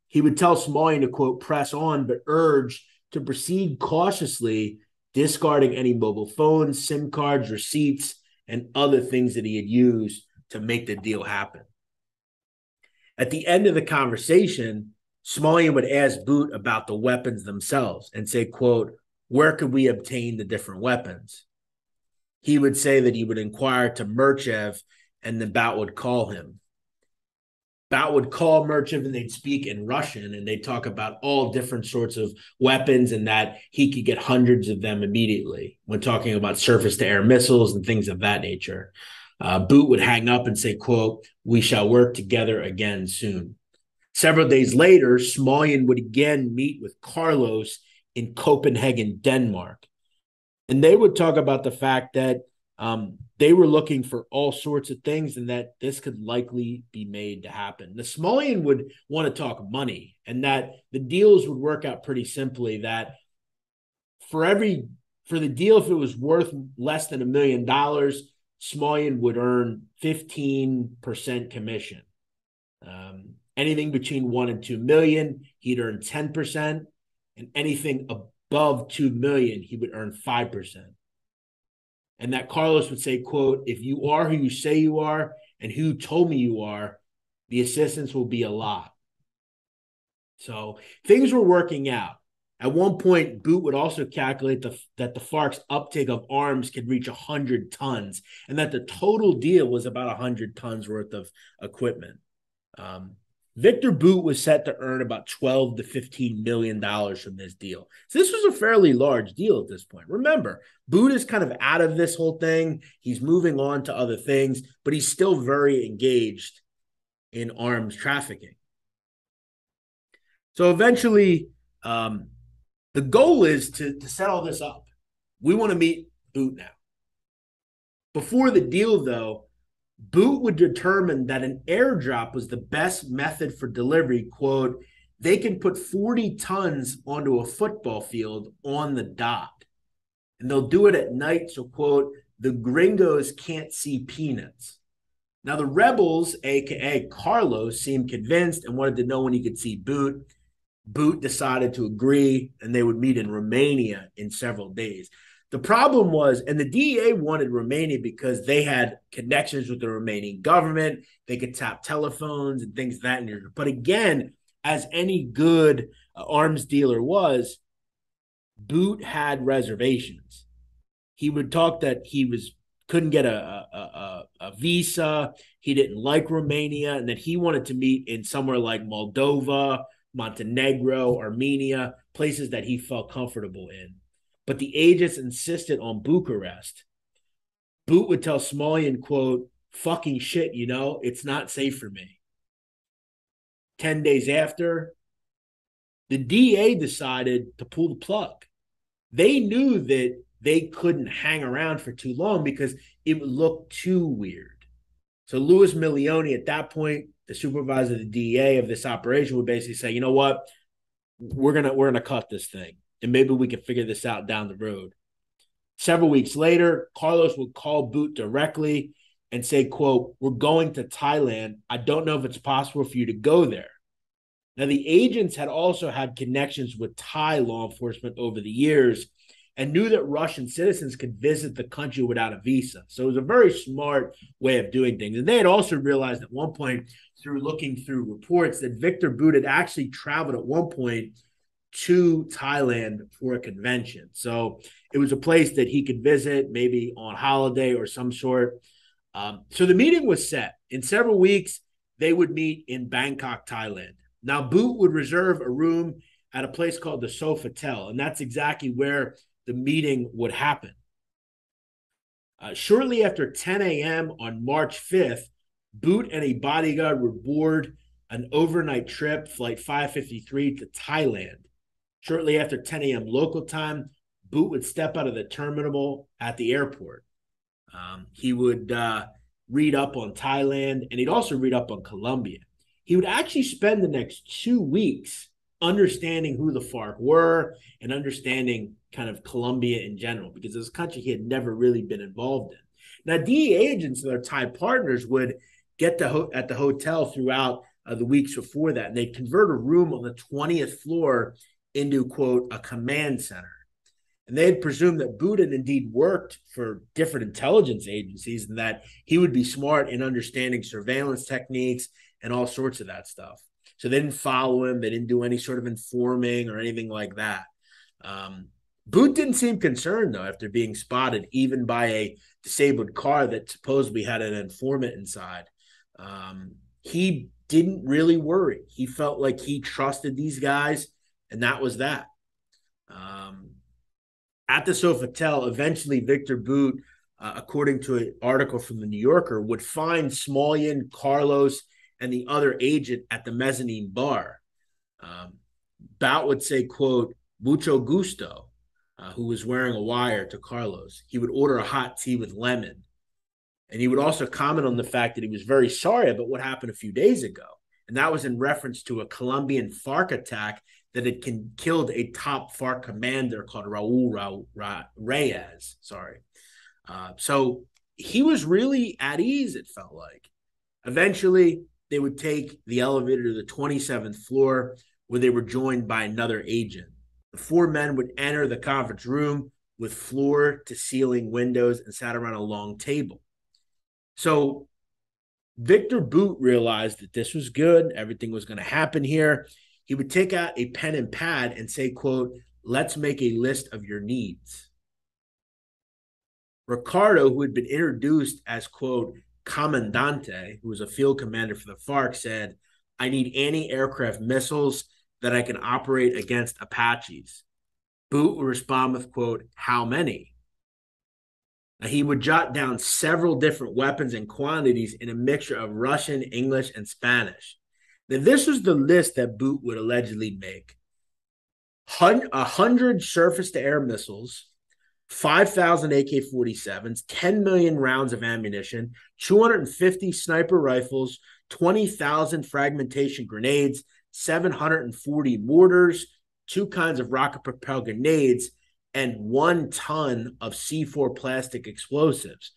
Speaker 2: He would tell Smolian to, quote, press on, but urge to proceed cautiously, discarding any mobile phones, SIM cards, receipts, and other things that he had used to make the deal happen. At the end of the conversation, Smolian would ask Bout about the weapons themselves and say, quote, where could we obtain the different weapons? He would say that he would inquire to Merchev, and then Bout would call him. Bout would call Merchant and they'd speak in Russian and they'd talk about all different sorts of weapons and that he could get hundreds of them immediately when talking about surface-to-air missiles and things of that nature. Bout would hang up and say, quote, "We shall work together again soon." Several days later, Smolyan would again meet with Carlos in Copenhagen, Denmark. And they would talk about the fact that they were looking for all sorts of things and that this could likely be made to happen. The Smolyan would want to talk money and that the deals would work out pretty simply, that for the deal, if it was worth less than $1 million, Smolyan would earn 15% commission. Anything between 1 and 2 million, he'd earn 10%, and anything above 2 million, he would earn 5%. And that Carlos would say, quote, "If you are who you say you are and who told me you are, the assistance will be a lot." So things were working out. At one point, Bout would also calculate that the FARC's uptake of arms could reach 100 tons and that the total deal was about 100 tons worth of equipment. Viktor Bout was set to earn about $12 to $15 million from this deal. So this was a fairly large deal at this point. Remember, Bout is kind of out of this whole thing. He's moving on to other things, but he's still very engaged in arms trafficking. So eventually, the goal is to set all this up. We want to meet Bout now. Before the deal, though, Bout would determine that an airdrop was the best method for delivery. Quote, "They can put 40 tons onto a football field on the dot. And they'll do it at night, so, quote, the gringos can't see peanuts." Now, the rebels, a.k.a. Carlos, seemed convinced and wanted to know when he could see Bout. Bout decided to agree, and they would meet in Romania in several days. The problem was, and the DEA wanted Romania because they had connections with the Romanian government. They could tap telephones and things of that nature. But again, as any good arms dealer was, Bout had reservations. He would talk that he couldn't get a visa. He didn't like Romania, and that he wanted to meet in somewhere like Moldova, Montenegro, Armenia, places that he felt comfortable in. But the agents insisted on Bucharest. Bout would tell Smolyan, quote, "Fucking shit, it's not safe for me." 10 days after, the DA decided to pull the plug. They knew that they couldn't hang around for too long because it would look too weird. So Louis Milioni, at that point, the supervisor of the DEA of this operation, would basically say, "You know what? We're gonna cut this thing. And maybe we can figure this out down the road." Several weeks later, Carlos would call Bout directly and say, quote, "We're going to Thailand. I don't know if it's possible for you to go there." Now, the agents had also had connections with Thai law enforcement over the years and knew that Russian citizens could visit the country without a visa. So it was a very smart way of doing things. And they had also realized at one point, through looking through reports, that Viktor Bout had actually traveled at one point to Thailand for a convention. So it was a place that he could visit, maybe on holiday or some sort. So the meeting was set. In several weeks, they would meet in Bangkok, Thailand. Now, Bout would reserve a room at a place called the Sofitel, and that's exactly where the meeting would happen. Shortly after 10 a.m. on March 5th, Bout and a bodyguard would board an overnight trip, Flight 553, to Thailand. Shortly after 10 a.m. local time, Bout would step out of the terminal at the airport. He would read up on Thailand, and he'd also read up on Colombia. He would actually spend the next 2 weeks understanding who the FARC were and understanding kind of Colombia in general, because it's a country he had never really been involved in. Now, DEA agents and their Thai partners would get at the hotel throughout the weeks before that, and they'd convert a room on the 20th floor into, quote, a command center. And they had presumed that Bout had indeed worked for different intelligence agencies and that he would be smart in understanding surveillance techniques and all sorts of that stuff. So they didn't follow him. They didn't do any sort of informing or anything like that. Bout didn't seem concerned, though, after being spotted, even by a disabled car that supposedly had an informant inside. He didn't really worry. He felt like he trusted these guys, and that was that. At the Sofitel, eventually Viktor Bout, according to an article from the New Yorker, would find Smolyan, Carlos, and the other agent at the mezzanine bar. Bout would say, quote, mucho gusto, who was wearing a wire to Carlos. He would order a hot tea with lemon. And he would also comment on the fact that he was very sorry about what happened a few days ago. And that was in reference to a Colombian FARC attack that had killed a top FARC commander called Raul Reyes. Sorry. So he was really at ease, it felt like. Eventually, they would take the elevator to the 27th floor, where they were joined by another agent. The four men would enter the conference room with floor-to-ceiling windows and sat around a long table. So Viktor Bout realized that this was good. Everything was going to happen here. He would take out a pen and pad and say, quote, let's make a list of your needs. Ricardo, who had been introduced as, quote, Comandante, who was a field commander for the FARC, said, I need anti-aircraft missiles that I can operate against Apaches. Bout would respond with, quote, how many? Now, he would jot down several different weapons and quantities in a mixture of Russian, English, and Spanish. Now, this was the list that Bout would allegedly make. 100 surface-to-air missiles, 5,000 AK-47s, 10 million rounds of ammunition, 250 sniper rifles, 20,000 fragmentation grenades, 740 mortars, 2 kinds of rocket-propelled grenades, and 1 ton of C4 plastic explosives.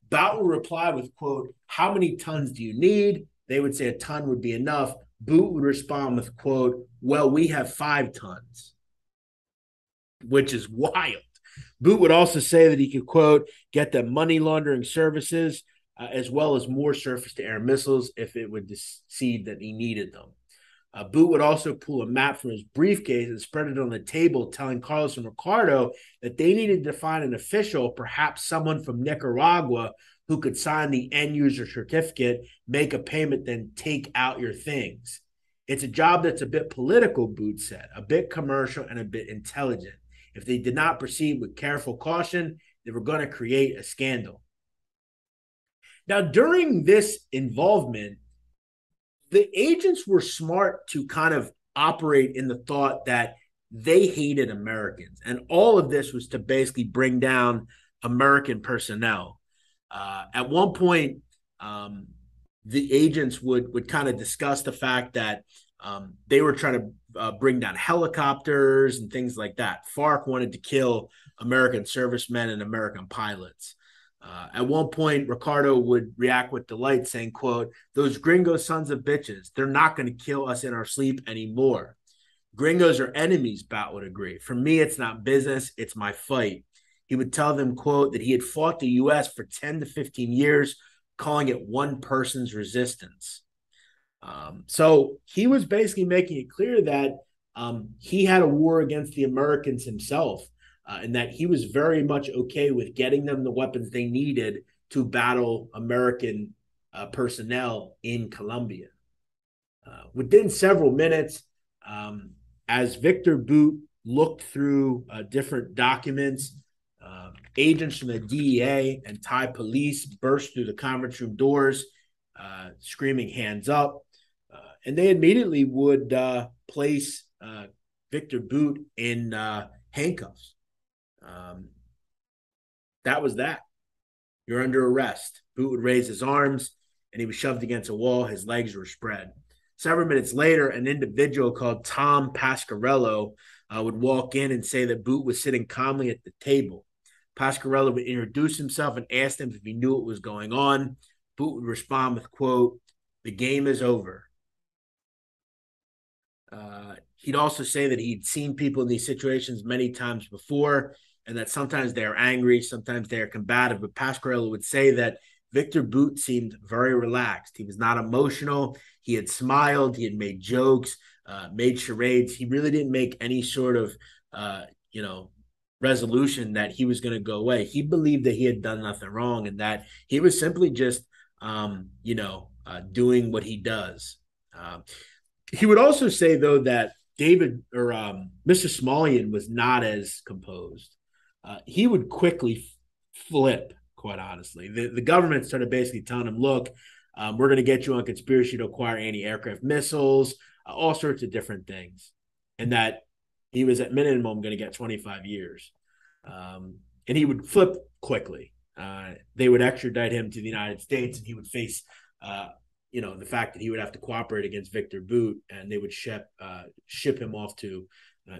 Speaker 2: Bout would reply with, quote, how many tons do you need? They would say a ton would be enough. Bout would respond with, quote, well, we have 5 tons, which is wild. Bout would also say that he could, quote, get the money laundering services as well as more surface-to-air missiles if it would decide that he needed them. Bout would also pull a map from his briefcase and spread it on the table, telling Carlos and Ricardo that they needed to find an official, perhaps someone from Nicaragua, who could sign the end-user certificate, make a payment, then take out your things. It's a job that's a bit political, Bout said, a bit commercial and a bit intelligent. If they did not proceed with careful caution, they were going to create a scandal. Now, during this involvement, the agents were smart to kind of operate in the thought that they hated Americans. And all of this was to basically bring down American personnel. At one point, the agents would kind of discuss the fact that they were trying to bring down helicopters and things like that. FARC wanted to kill American servicemen and American pilots. At one point, Ricardo would react with delight, saying, quote, those gringo sons of bitches, they're not going to kill us in our sleep anymore. Gringos are enemies, Bout would agree. For me, it's not business, it's my fight. He would tell them, quote, that he had fought the U.S. for 10 to 15 years, calling it one person's resistance. So he was basically making it clear that he had a war against the Americans himself. And that he was very much okay with getting them the weapons they needed to battle American personnel in Colombia. Within several minutes, as Viktor Bout looked through different documents, agents from the DEA and Thai police burst through the conference room doors, screaming, hands up. And they immediately would place Viktor Bout in handcuffs. That was that. You're under arrest. Bout would raise his arms and he was shoved against a wall. His legs were spread. Several minutes later, an individual called Tom Pasquarello would walk in and say that Bout was sitting calmly at the table. Pasquarello would introduce himself and ask him if he knew what was going on. Bout would respond with, quote, the game is over. He'd also say that he'd seen people in these situations many times before and that sometimes they're angry, sometimes they're combative. But Pasquarello would say that Viktor Bout seemed very relaxed. He was not emotional. He had smiled. He had made jokes, made charades. He really didn't make any sort of, resolution that he was going to go away. He believed that he had done nothing wrong and that he was simply just, doing what he does. He would also say, though, that Mr. Smolian was not as composed. He would quickly flip, quite honestly. The government started basically telling him, look, we're going to get you on conspiracy to acquire anti-aircraft missiles, all sorts of different things. And that he was at minimum going to get 25 years. And he would flip quickly. They would extradite him to the United States, and he would face the fact that he would have to cooperate against Viktor Bout, and they would ship him off to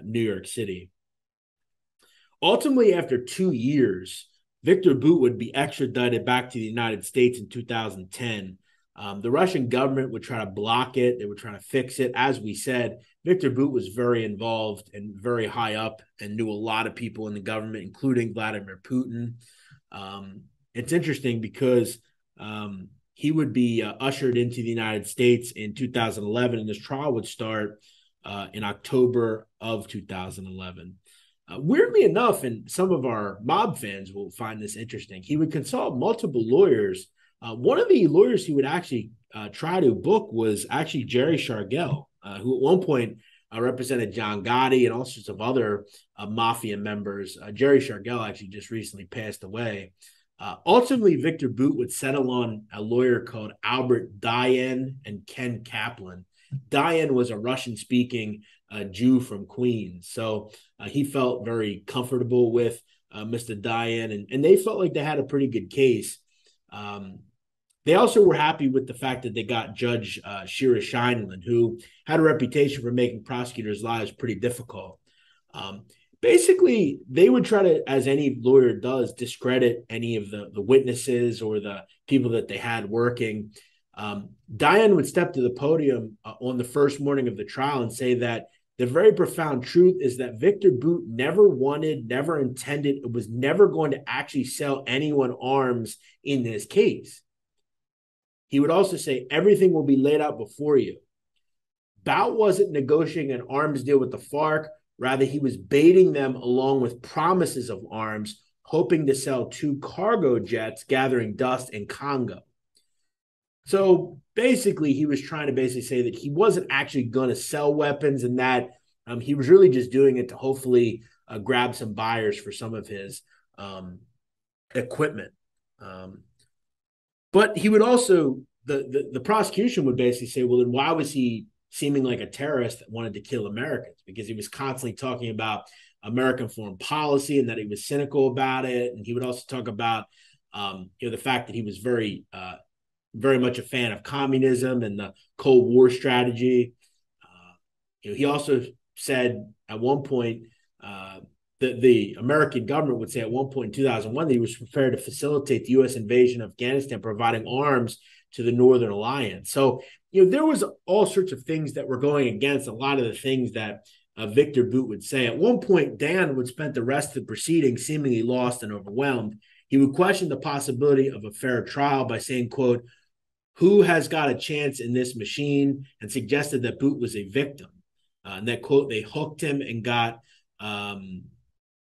Speaker 2: New York City. Ultimately, after 2 years, Viktor Bout would be extradited back to the United States in 2010. The Russian government would try to block it. They would try to fix it. As we said, Viktor Bout was very involved and very high up and knew a lot of people in the government, including Vladimir Putin. It's interesting because he would be ushered into the United States in 2011, and this trial would start in October of 2011. Weirdly enough, and some of our mob fans will find this interesting, he would consult multiple lawyers. One of the lawyers he would actually try to book was actually Jerry Shargel, who at one point represented John Gotti and all sorts of other mafia members. Jerry Shargel actually just recently passed away. Ultimately, Viktor Bout would settle on a lawyer called Albert Dayan and Ken Kaplan. Dayan was a Russian-speaking Jew from Queens, so he felt very comfortable with Mr. Dayan, and they felt like they had a pretty good case. They also were happy with the fact that they got Judge Shira Scheindlin, who had a reputation for making prosecutors' lives pretty difficult. Basically, they would try to, as any lawyer does, discredit any of the witnesses or the people that they had working. Dayan would step to the podium on the first morning of the trial and say that the very profound truth is that Viktor Bout never wanted, never intended, it was never going to actually sell anyone arms in this case. He would also say, everything will be laid out before you. Bout wasn't negotiating an arms deal with the FARC. Rather, he was baiting them along with promises of arms, hoping to sell 2 cargo jets gathering dust in Congo. So basically, he was trying to basically say that he wasn't actually going to sell weapons, and that he was really just doing it to hopefully grab some buyers for some of his equipment. But he would also, the prosecution would basically say, well, then why was he seeming like a terrorist that wanted to kill Americans? Because he was constantly talking about American foreign policy and that he was cynical about it. And he would also talk about the fact that he was very much a fan of communism and the Cold War strategy. He also said at one point that the American government would say at one point in 2001 that he was prepared to facilitate the U.S. invasion of Afghanistan, providing arms to the Northern Alliance. So, there was all sorts of things that were going against a lot of the things that Viktor Bout would say. At one point, Dan would spend the rest of the proceedings seemingly lost and overwhelmed. He would question the possibility of a fair trial by saying, quote, "Who has got a chance in this machine?" and suggested that Bout was a victim. And that, quote, they hooked him and got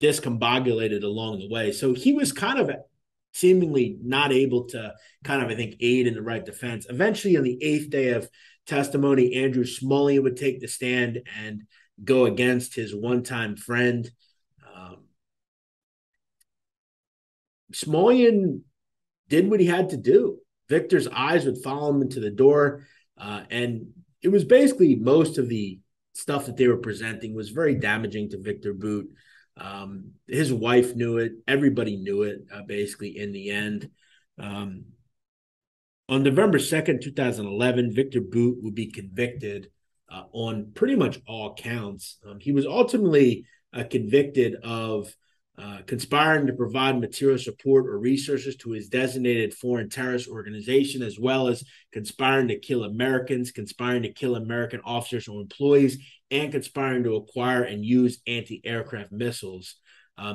Speaker 2: discombobulated along the way. So he was kind of seemingly not able to I think, aid in the right defense. Eventually, on the 8th day of testimony, Andrew Smolian would take the stand and go against his one-time friend. Smolian did what he had to do. Victor's eyes would follow him into the door, and it was basically most of the stuff that they were presenting was very damaging to Viktor Bout. His wife knew it. Everybody knew it, basically, in the end. On November 2nd, 2011, Viktor Bout would be convicted on pretty much all counts. He was ultimately convicted of conspiring to provide material support or resources to his designated foreign terrorist organization, as well as conspiring to kill Americans, conspiring to kill American officers or employees, and conspiring to acquire and use anti-aircraft missiles.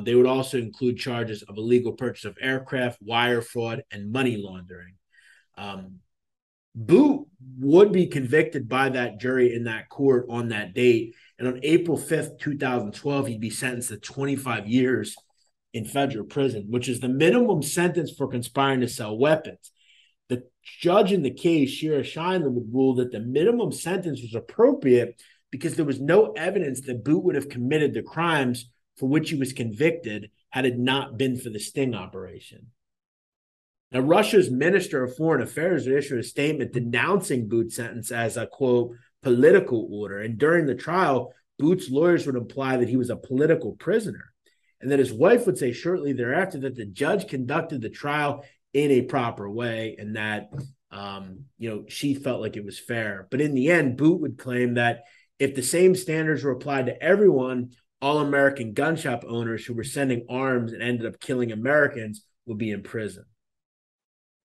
Speaker 2: They would also include charges of illegal purchase of aircraft, wire fraud, and money laundering. Bout would be convicted by that jury in that court on that date. And on April 5th, 2012, he'd be sentenced to 25 years in federal prison, which is the minimum sentence for conspiring to sell weapons. The judge in the case, Shira Scheindler, would rule that the minimum sentence was appropriate because there was no evidence that Bout would have committed the crimes for which he was convicted had it not been for the sting operation. Now, Russia's Minister of Foreign Affairs issued a statement denouncing Bout's sentence as a, quote, political order. And during the trial, Bout's lawyers would imply that he was a political prisoner, and that his wife would say shortly thereafter that the judge conducted the trial in a proper way and that, she felt like it was fair. But in the end, Bout would claim that if the same standards were applied to everyone, all American gun shop owners who were sending arms and ended up killing Americans would be in prison.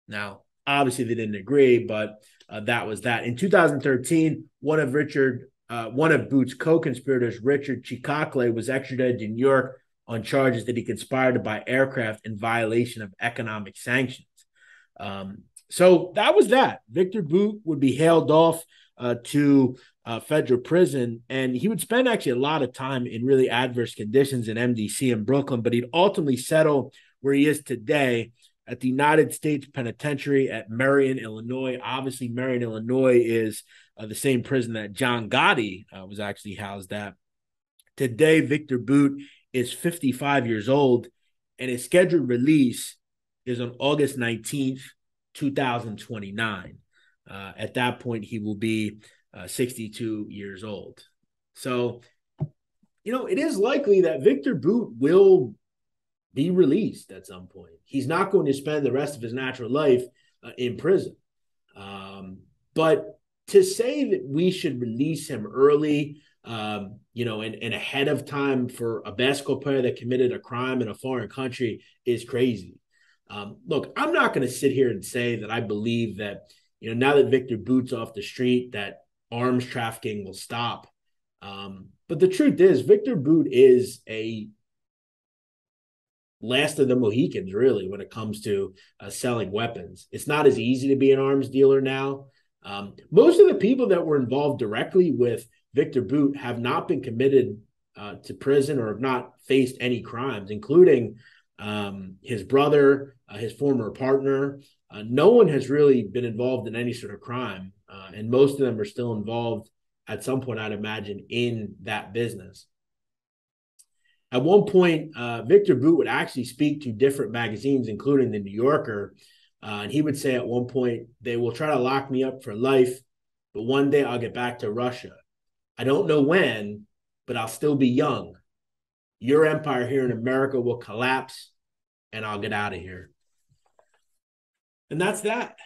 Speaker 2: Now, obviously, they didn't agree, but that was that. In 2013, one of Bout's co-conspirators, Richard Chikakle, was extradited to New York on charges that he conspired to buy aircraft in violation of economic sanctions. So that was that. Viktor Bout would be hailed off to federal prison, and he would spend actually a lot of time in really adverse conditions in MDC in Brooklyn, but he'd ultimately settle where he is today at the United States Penitentiary at Marion, Illinois. Obviously, Marion, Illinois is the same prison that John Gotti was actually housed at. Today, Viktor Bout is 55 years old, and his scheduled release is on August 19th, 2029. At that point, he will be 62 years old. So, it is likely that Viktor Bout will be released at some point. He's not going to spend the rest of his natural life in prison. But to say that we should release him early, and ahead of time for a basketball player that committed a crime in a foreign country is crazy. Look, I'm not going to sit here and say that I believe that, now that Viktor Bout's off the street, that arms trafficking will stop. But the truth is, Viktor Bout is a last of the Mohicans, really, when it comes to selling weapons. It's not as easy to be an arms dealer now. Most of the people that were involved directly with Viktor Bout have not been committed to prison or have not faced any crimes, including his brother, his former partner. No one has really been involved in any sort of crime, and most of them are still involved at some point, I'd imagine, in that business. At one point, Viktor Bout would actually speak to different magazines, including the New Yorker, and he would say at one point, they will try to lock me up for life, but one day I'll get back to Russia. I don't know when, but I'll still be young. Your empire here in America will collapse, and I'll get out of here. And that's that.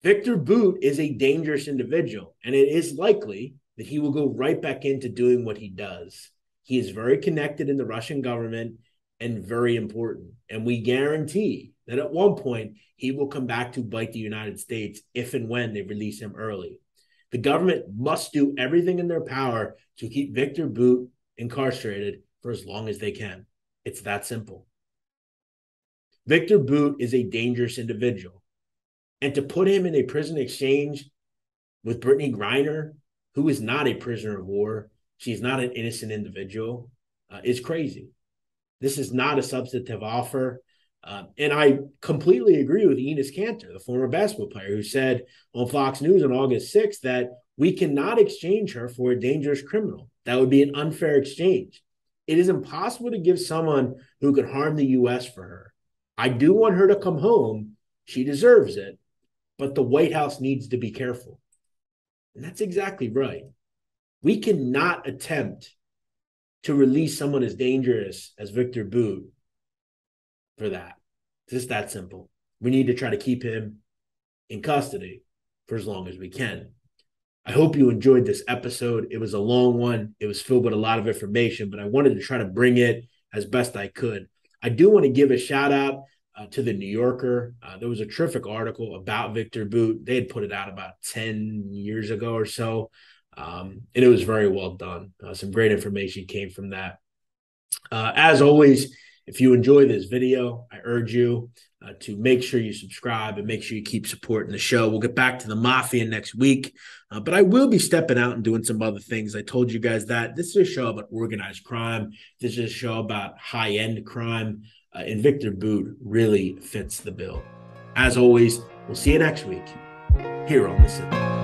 Speaker 2: Viktor Bout is a dangerous individual, and it is likely that he will go right back into doing what he does. He is very connected in the Russian government and very important. And we guarantee that at one point, he will come back to bite the United States if and when they release him early. The government must do everything in their power to keep Viktor Bout incarcerated for as long as they can. It's that simple. Viktor Bout is a dangerous individual. And to put him in a prison exchange with Brittney Griner, who is not a prisoner of war, she's not an innocent individual, is crazy. This is not a substantive offer. And I completely agree with Enes Kanter, the former basketball player, who said on Fox News on August 6th that we cannot exchange her for a dangerous criminal. That would be an unfair exchange. It is impossible to give someone who could harm the U.S. for her. I do want her to come home. She deserves it. But the White House needs to be careful. And that's exactly right. We cannot attempt to release someone as dangerous as Viktor Bout for that. It's just that simple. We need to try to keep him in custody for as long as we can. I hope you enjoyed this episode. It was a long one. It was filled with a lot of information, but I wanted to try to bring it as best I could. I do want to give a shout out to the New Yorker. There was a terrific article about Viktor Bout. They had put it out about 10 years ago or so. And it was very well done. Some great information came from that. As always, if you enjoy this video, I urge you to make sure you subscribe and make sure you keep supporting the show. We'll get back to the Mafia next week, but I will be stepping out and doing some other things. I told you guys that this is a show about organized crime. This is a show about high-end crime, and Viktor Bout really fits the bill. As always, We'll see you next week here on the Sitdown.